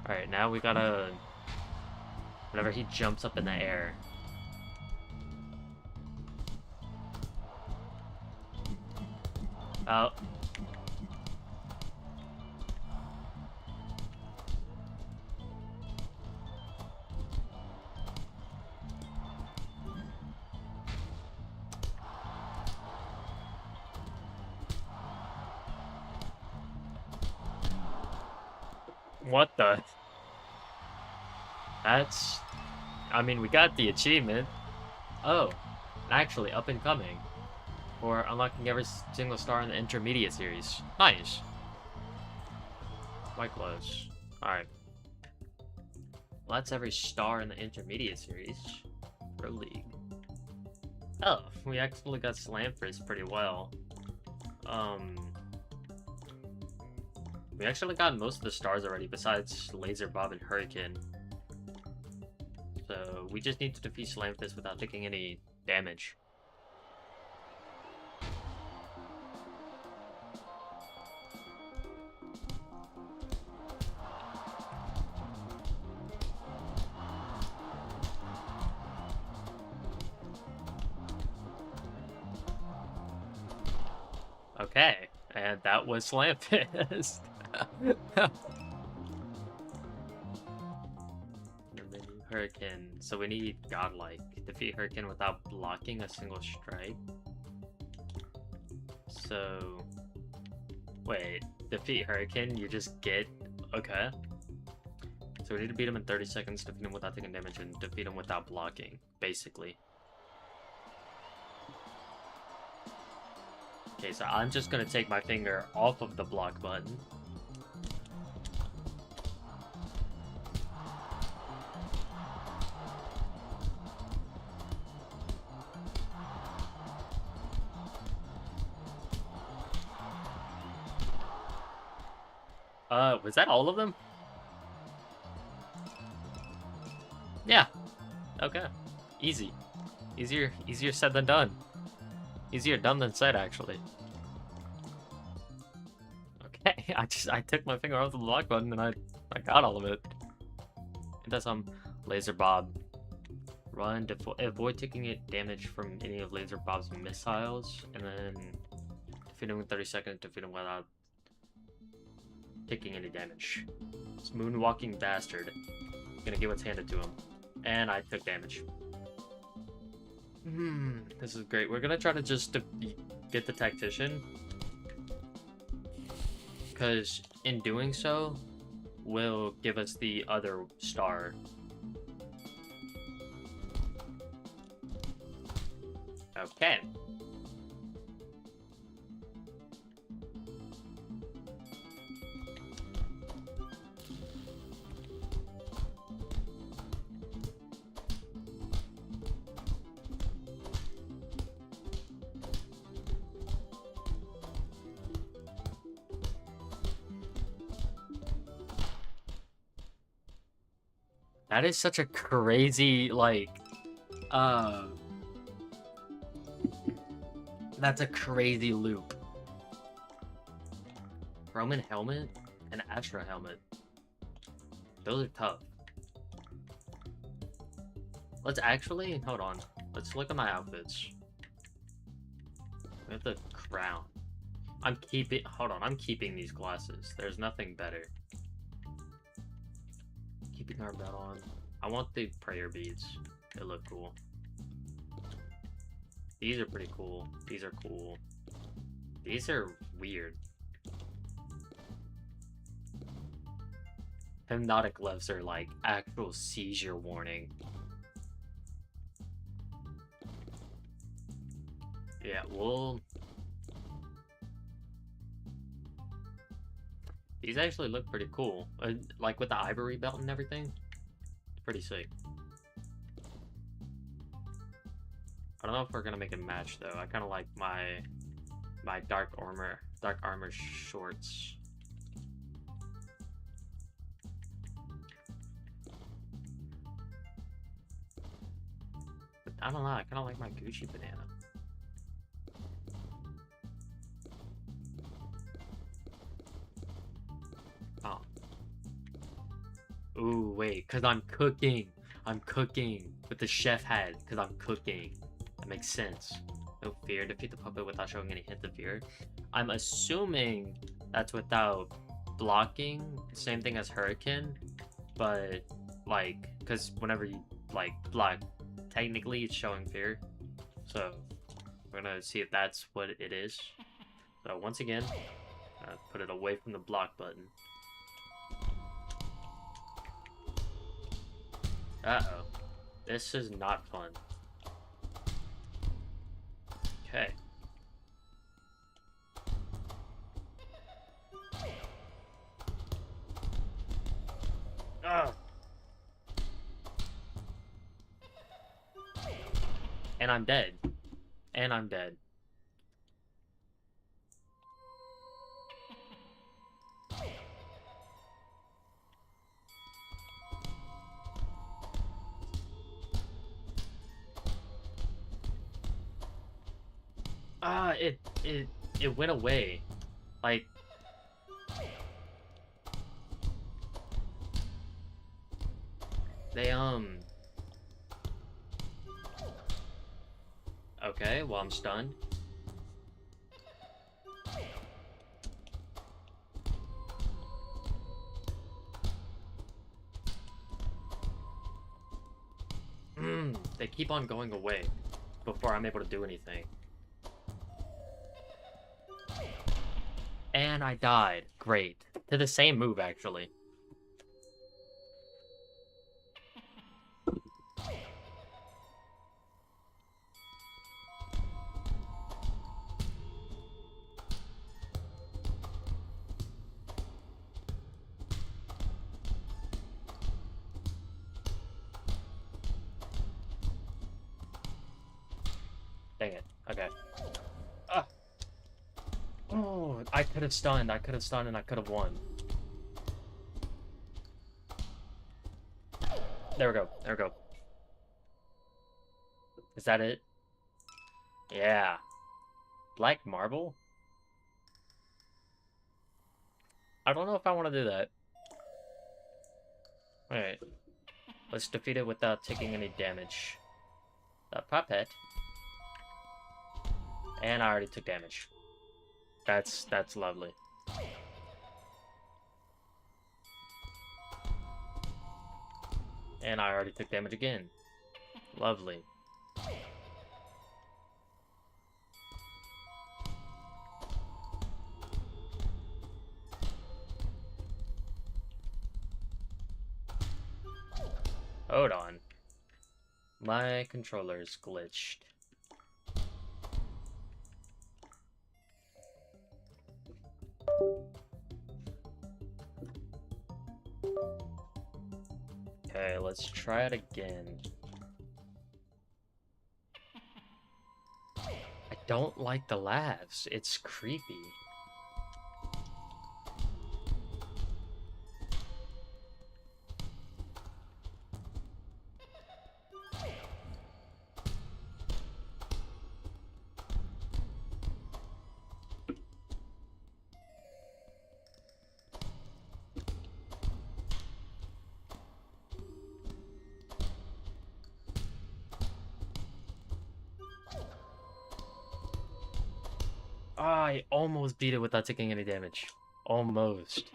Alright, now we gotta... Whenever he jumps up in the air... Oh. What the? That's... I mean, we got the achievement. Oh, actually, up and coming. For unlocking every single star in the intermediate series. Nice. Quite close. Alright. Well, that's every star in the intermediate series. Pro League. Oh, we actually got Slamfris pretty well. We actually got most of the stars already, besides Lazer Bob and Hurricane. So, we just need to defeat Slamfris without taking any damage. Okay, and that was Slamfist. Hurricane. So we need Godlike. Defeat Hurricane without blocking a single strike. So... Wait, defeat Hurricane, you just get... Okay. So we need to beat him in 30 seconds, defeat him without taking damage, and defeat him without blocking, basically. Okay, so I'm just gonna take my finger off of the block button. Was that all of them? Yeah. Okay. Easy. Easier said than done. Easier done than said, actually. Okay, I took my finger off the block button and I got all of it. It does Lazer Bob. Run, avoid taking damage from any of Lazer Bob's missiles, and then defeat him in 30 seconds, defeat him without taking any damage. This moonwalking bastard. Gonna get what's handed to him. And I took damage. This is great. We're gonna try to just get the tactician, because in doing so will give us the other star. Okay. That is such a crazy, like, that's a crazy loop. Roman helmet and Astra helmet. Those are tough. Let's actually, hold on. Let's look at my outfits. We have the crown. I'm keeping these glasses. There's nothing better. Keeping our belt on. I want the prayer beads. They look cool. These are pretty cool. These are cool. These are weird. Hypnotic gloves are like actual seizure warning. Yeah, well... These actually look pretty cool. Like with the ivory belt and everything. It's pretty sick. I don't know if we're gonna make a match though. I kind of like my dark armor shorts. But I don't know. I kind of like my Gucci banana. Oh. Ooh, wait, because I'm cooking. I'm cooking with the chef hat, because I'm cooking. That makes sense. No fear. Defeat the puppet without showing any hint of fear. I'm assuming that's without blocking. Same thing as Hurricane. But, like, because whenever you, like, block, technically it's showing fear. So, we're going to see if that's what it is. So, once again, put it away from the block button. Uh-oh. This is not fun. Okay. Ugh. And I'm dead. And I'm dead. It went away. Like, they, okay, well, I'm stunned. They keep on going away before I'm able to do anything. And I died. Great. To the same move, actually. Dang it. Okay. Ah. Oh, I could have stunned. I could have stunned and I could have won. There we go. There we go. Is that it? Yeah. Black marble? I don't know if I want to do that. Alright. Let's defeat it without taking any damage. The puppet. And I already took damage. That's lovely. And I already took damage again. Lovely. Hold on. My controller is glitched. Okay, let's try it again. I don't like the laughs. It's creepy. I almost beat it without taking any damage. Almost.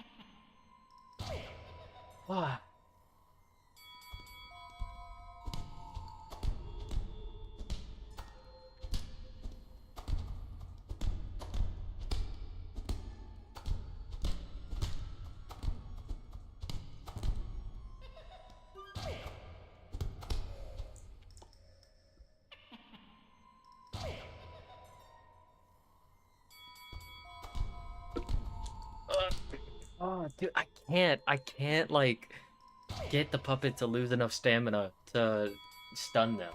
Ah. Oh, dude, I can't, like, get the puppet to lose enough stamina to stun them.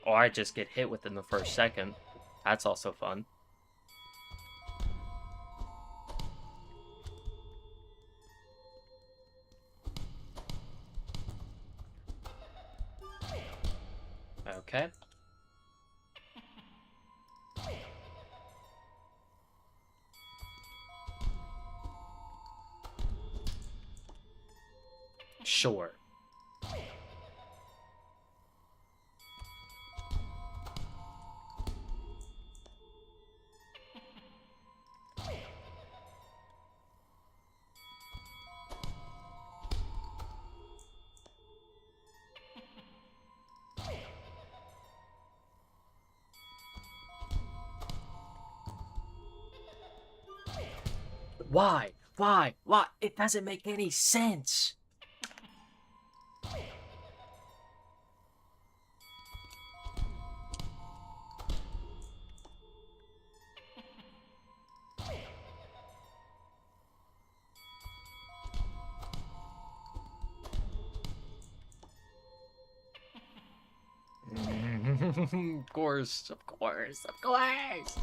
Or I just get hit within the first second. That's also fun. Okay. Sure. Why? Why? Why? It doesn't make any sense. Of course, of course, of course.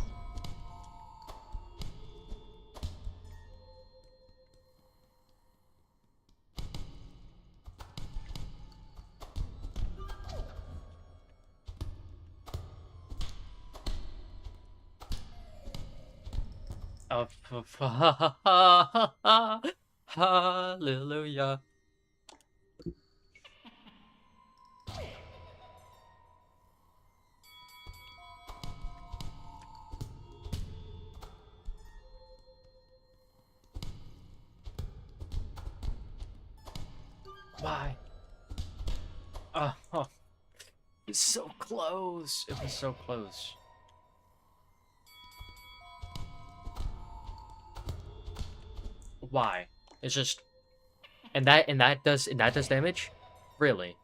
Hallelujah. Why? Oh, it's so close. It was so close. Why? It's just, and that does damage? Really?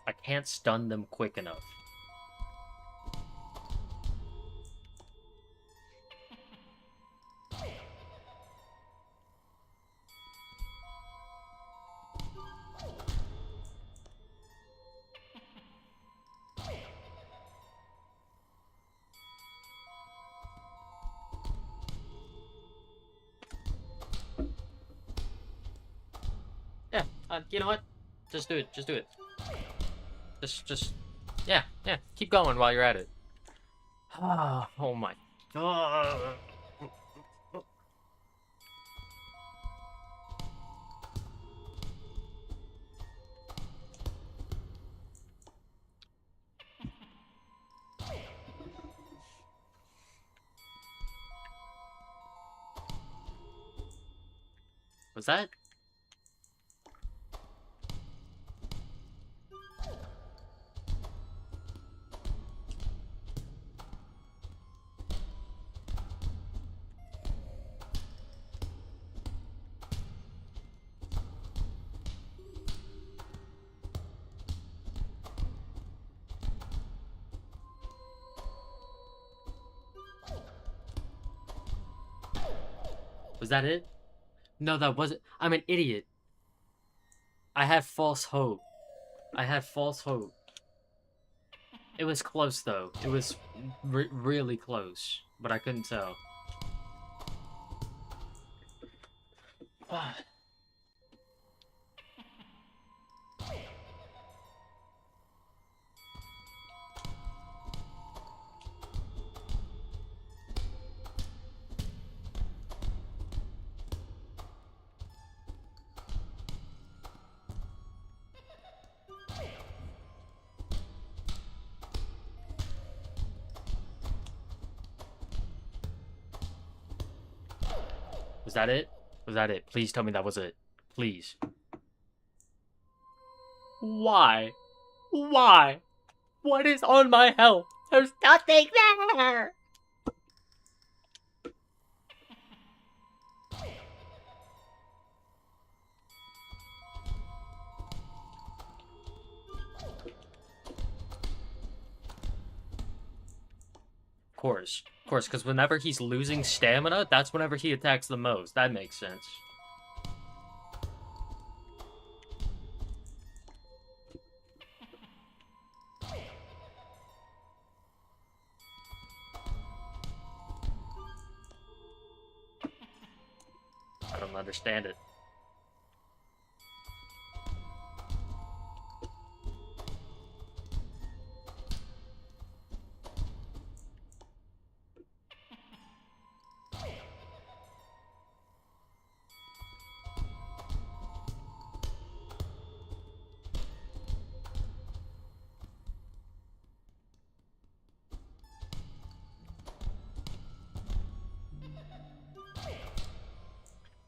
I can't stun them quick enough. Yeah, you know what? Just do it. Just do it. Yeah, yeah. Keep going while you're at it. Oh my god. Was that? Was that it? No, that wasn't. I'm an idiot. I had false hope. I had false hope. It was close though. It was really close, but I couldn't tell. Was that it? Was that it? Please tell me that was it. Please. Why? Why? What is on my health? There's nothing there! Of course, because whenever he's losing stamina, that's whenever he attacks the most. That makes sense. I don't understand it.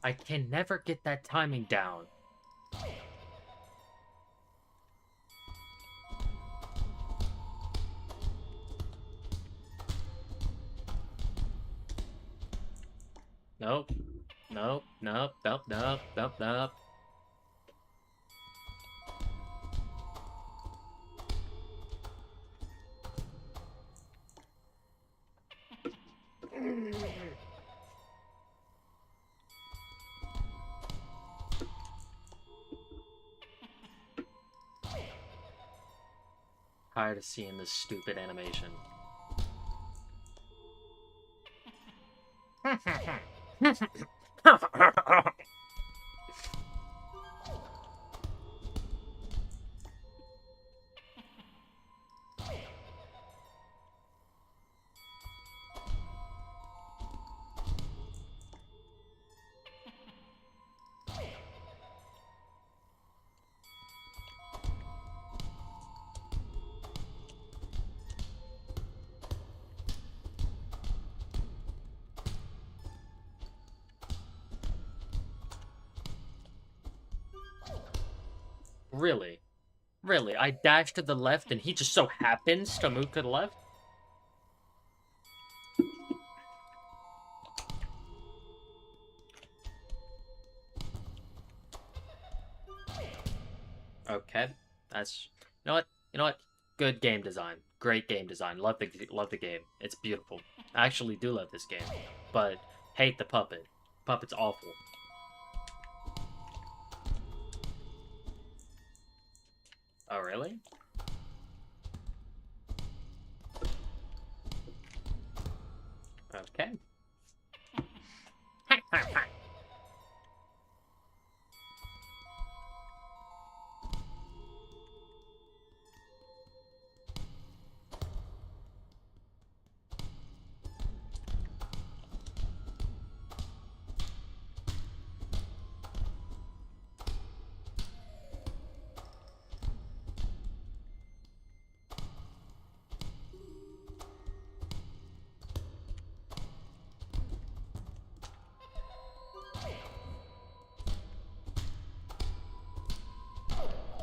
I can never get that timing down. Nope. Nope. Nope. Nope. Nope. Nope. Nope. Tired of seeing this stupid animation. Really? Really? I dashed to the left and he just so happens to move to the left? Okay. That's... You know what? You know what? Good game design. Great game design. Love the game. It's beautiful. I actually do love this game. But hate the puppet. Puppet's awful. Oh, really? Okay.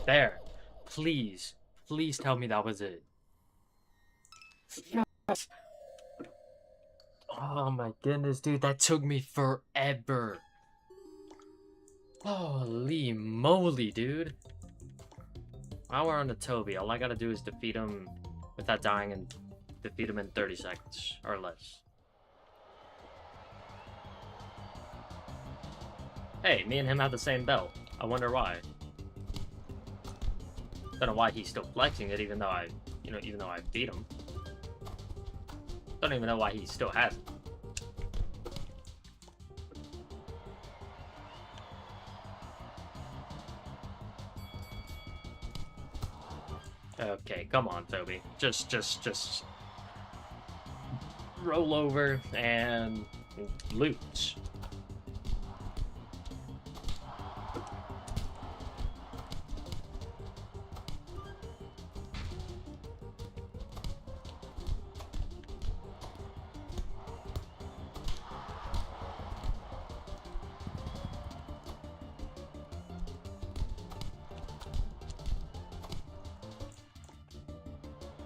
There. Please. Please tell me that was it. Yes! Oh my goodness, dude. That took me forever. Holy moly, dude. Now we're on to Toby. All I gotta do is defeat him without dying and defeat him in 30 seconds or less. Hey, me and him have the same belt. I wonder why. Don't know why he's still flexing it, even though I beat him. Don't even know why he still has it. Okay, come on, Toby. Just roll over and lose.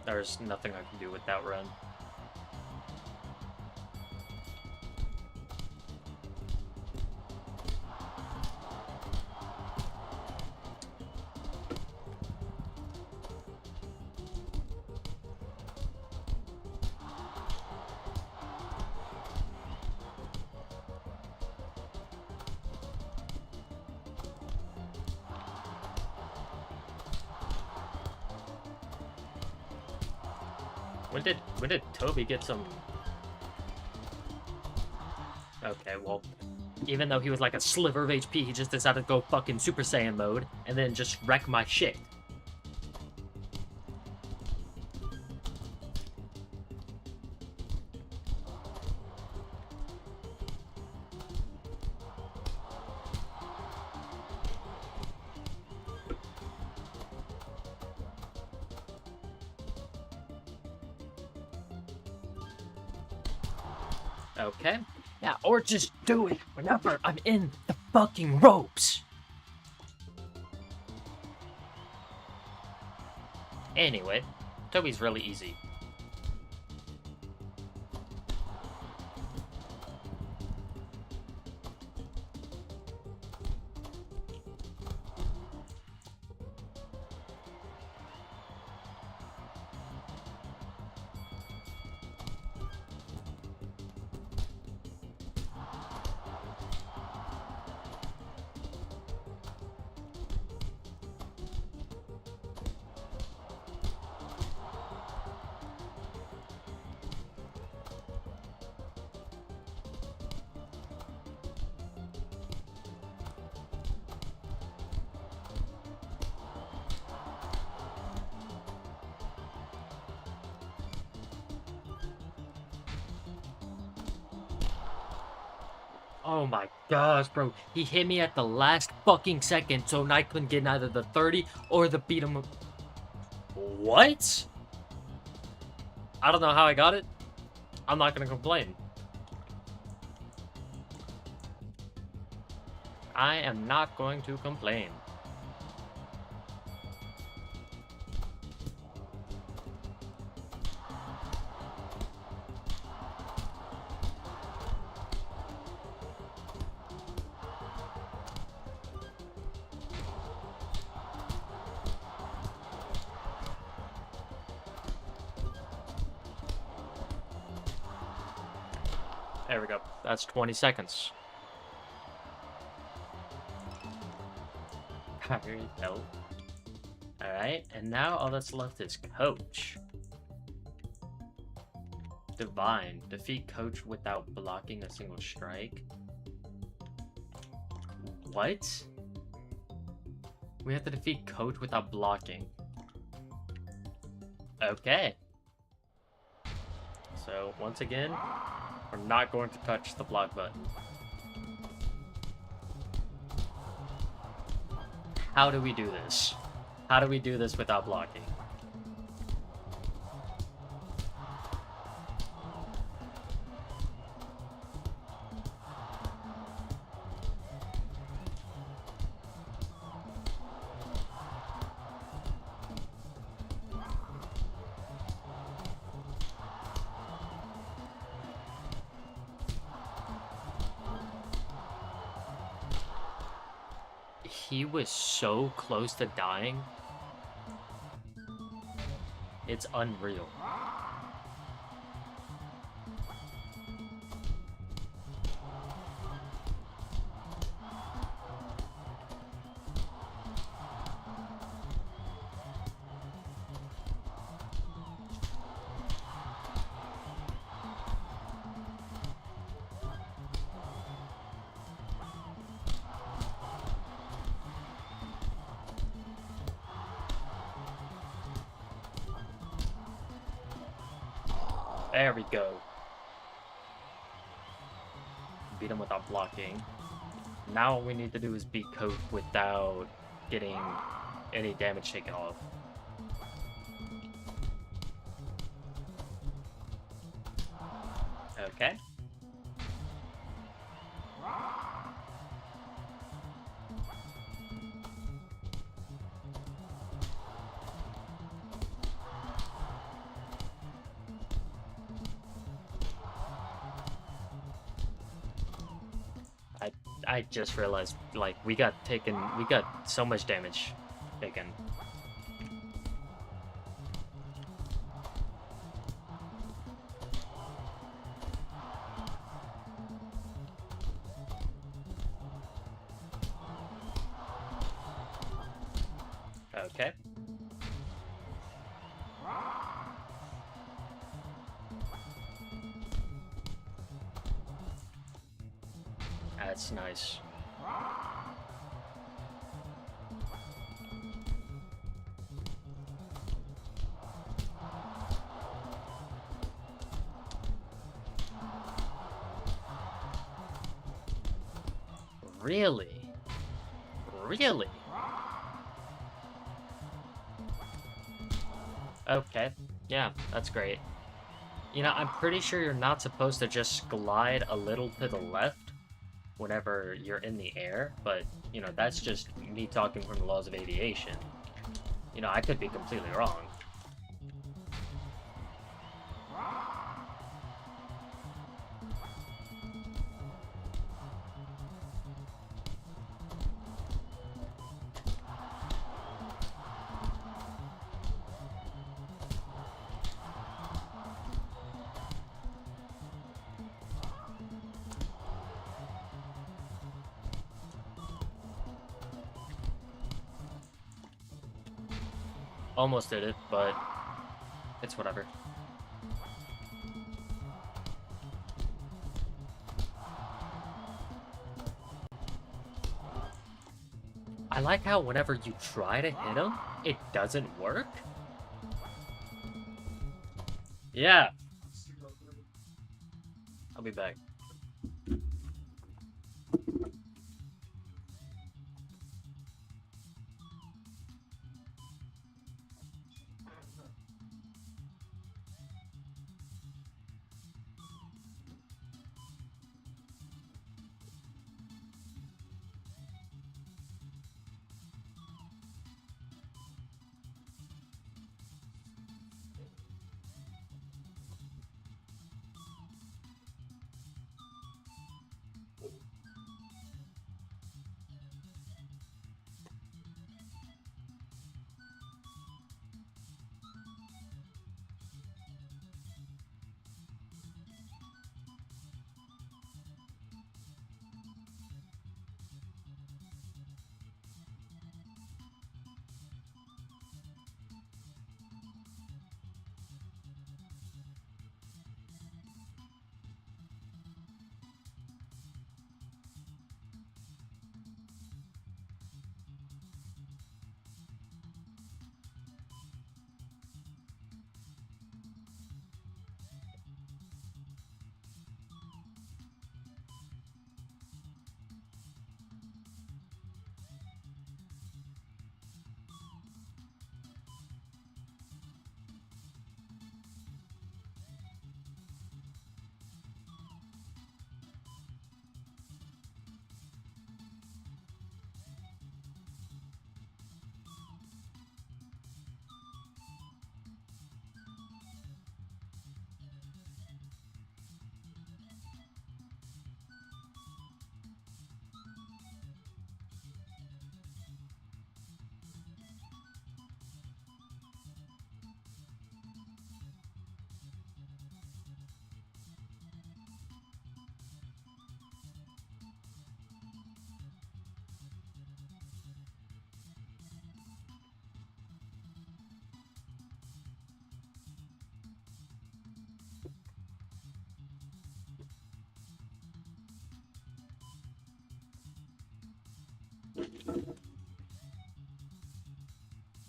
There's nothing I can do with that run. When did Toby get some... Okay, well, even though he was like a sliver of HP, he just decided to go fucking Super Saiyan mode and then just wreck my shit. Okay. Yeah, or just do it whenever I'm in the fucking ropes. Anyway, Toby's really easy. Oh my gosh, bro. He hit me at the last fucking second, so I couldn't get either the 30 or the beat him. What? I don't know how I got it. I'm not gonna complain. I am not going to complain. There we go. That's 20 seconds. There you go. Alright, and now all that's left is Coach. Divine. Defeat Coach without blocking a single strike. What? We have to defeat Coach without blocking. Okay. So, once again, we're not going to touch the block button. How do we do this? How do we do this without blocking? He was so close to dying. It's unreal. There we go. Beat him without blocking. Now what we need to do is beat Coach without getting any damage taken off. Okay. I just realized, like, we got so much damage taken. Okay. That's nice. Really? Really? Okay. Yeah, that's great. You know, I'm pretty sure you're not supposed to just glide a little to the left whenever you're in the air, but, you know, that's just me talking from the laws of aviation. You know, I could be completely wrong. Almost did it, but it's whatever. I like how whenever you try to hit him, it doesn't work. Yeah. I'll be back.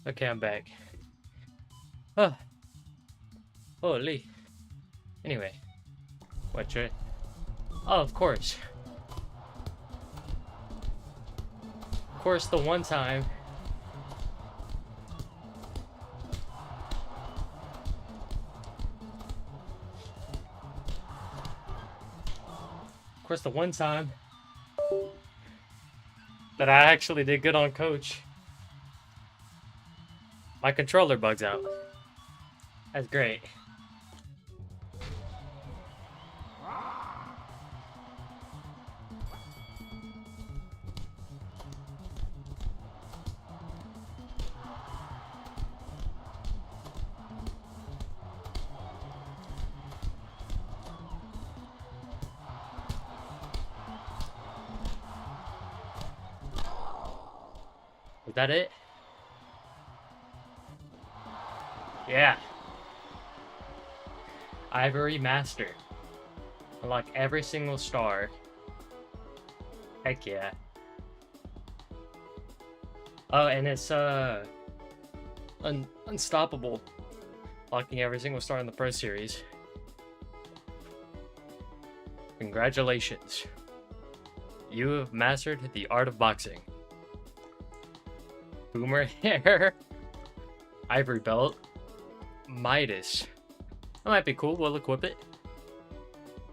Okay, I'm back. Oh, holy. Anyway, what should? Oh, of course. Of course, the one time. Of course, the one time that I actually did good on Coach. My controller bugs out. That's great. Is that it? Yeah. Ivory Master. Unlock every single star. Heck yeah. Oh, and it's unstoppable. Locking every single star in the Pro Series. Congratulations. You have mastered the art of boxing. Boomer hair. Ivory belt. Midas. That might be cool. We'll equip it.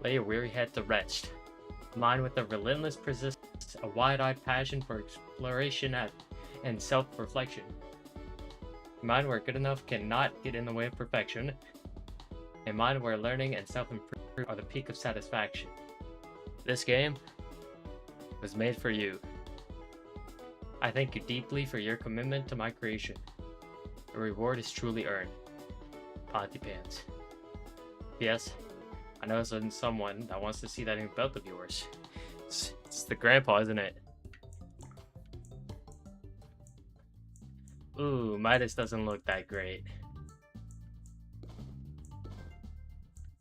Lay your weary head to rest. Mind with a relentless persistence, a wide-eyed passion for exploration and self-reflection. Mind where good enough cannot get in the way of perfection. A mind where learning and self-improvement are the peak of satisfaction. This game was made for you. I thank you deeply for your commitment to my creation. The reward is truly earned. Ponty Pants. Yes, I know it's someone that wants to see that new belt of yours. It's the grandpa, isn't it? Ooh, Midas doesn't look that great.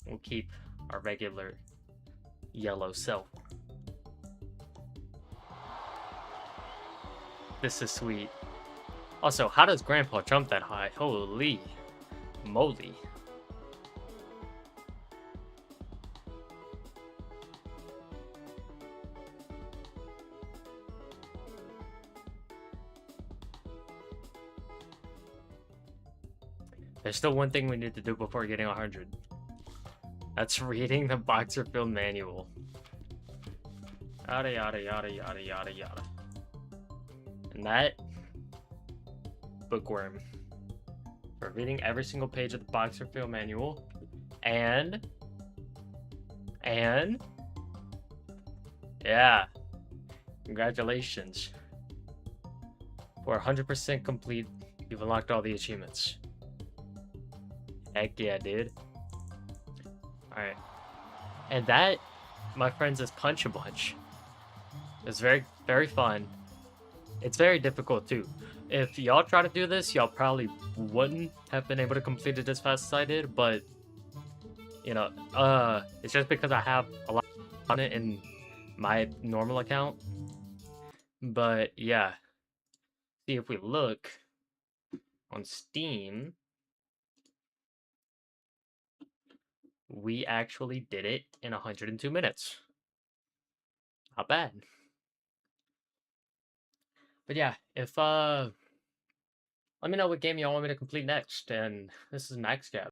We'll keep our regular yellow self. This is sweet. Also, how does Grandpa jump that high? Holy moly. There's still one thing we need to do before getting 100. That's reading the boxer film manual. Yada yada yada yada yada yada. And that bookworm. We're reading every single page of the boxer film manual. And yeah. Congratulations. For 100% complete, you've unlocked all the achievements. Heck yeah, dude. Alright. And that, my friends, is Punch a Bunch. It's very, very fun. It's very difficult, too. If y'all try to do this, y'all probably wouldn't have been able to complete it as fast as I did, but, you know, it's just because I have a lot on it in my normal account. But, yeah. See, if we look on Steam, we actually did it in 102 minutes. Not bad. But yeah, if let me know what game y'all want me to complete next. And this is Max Cap.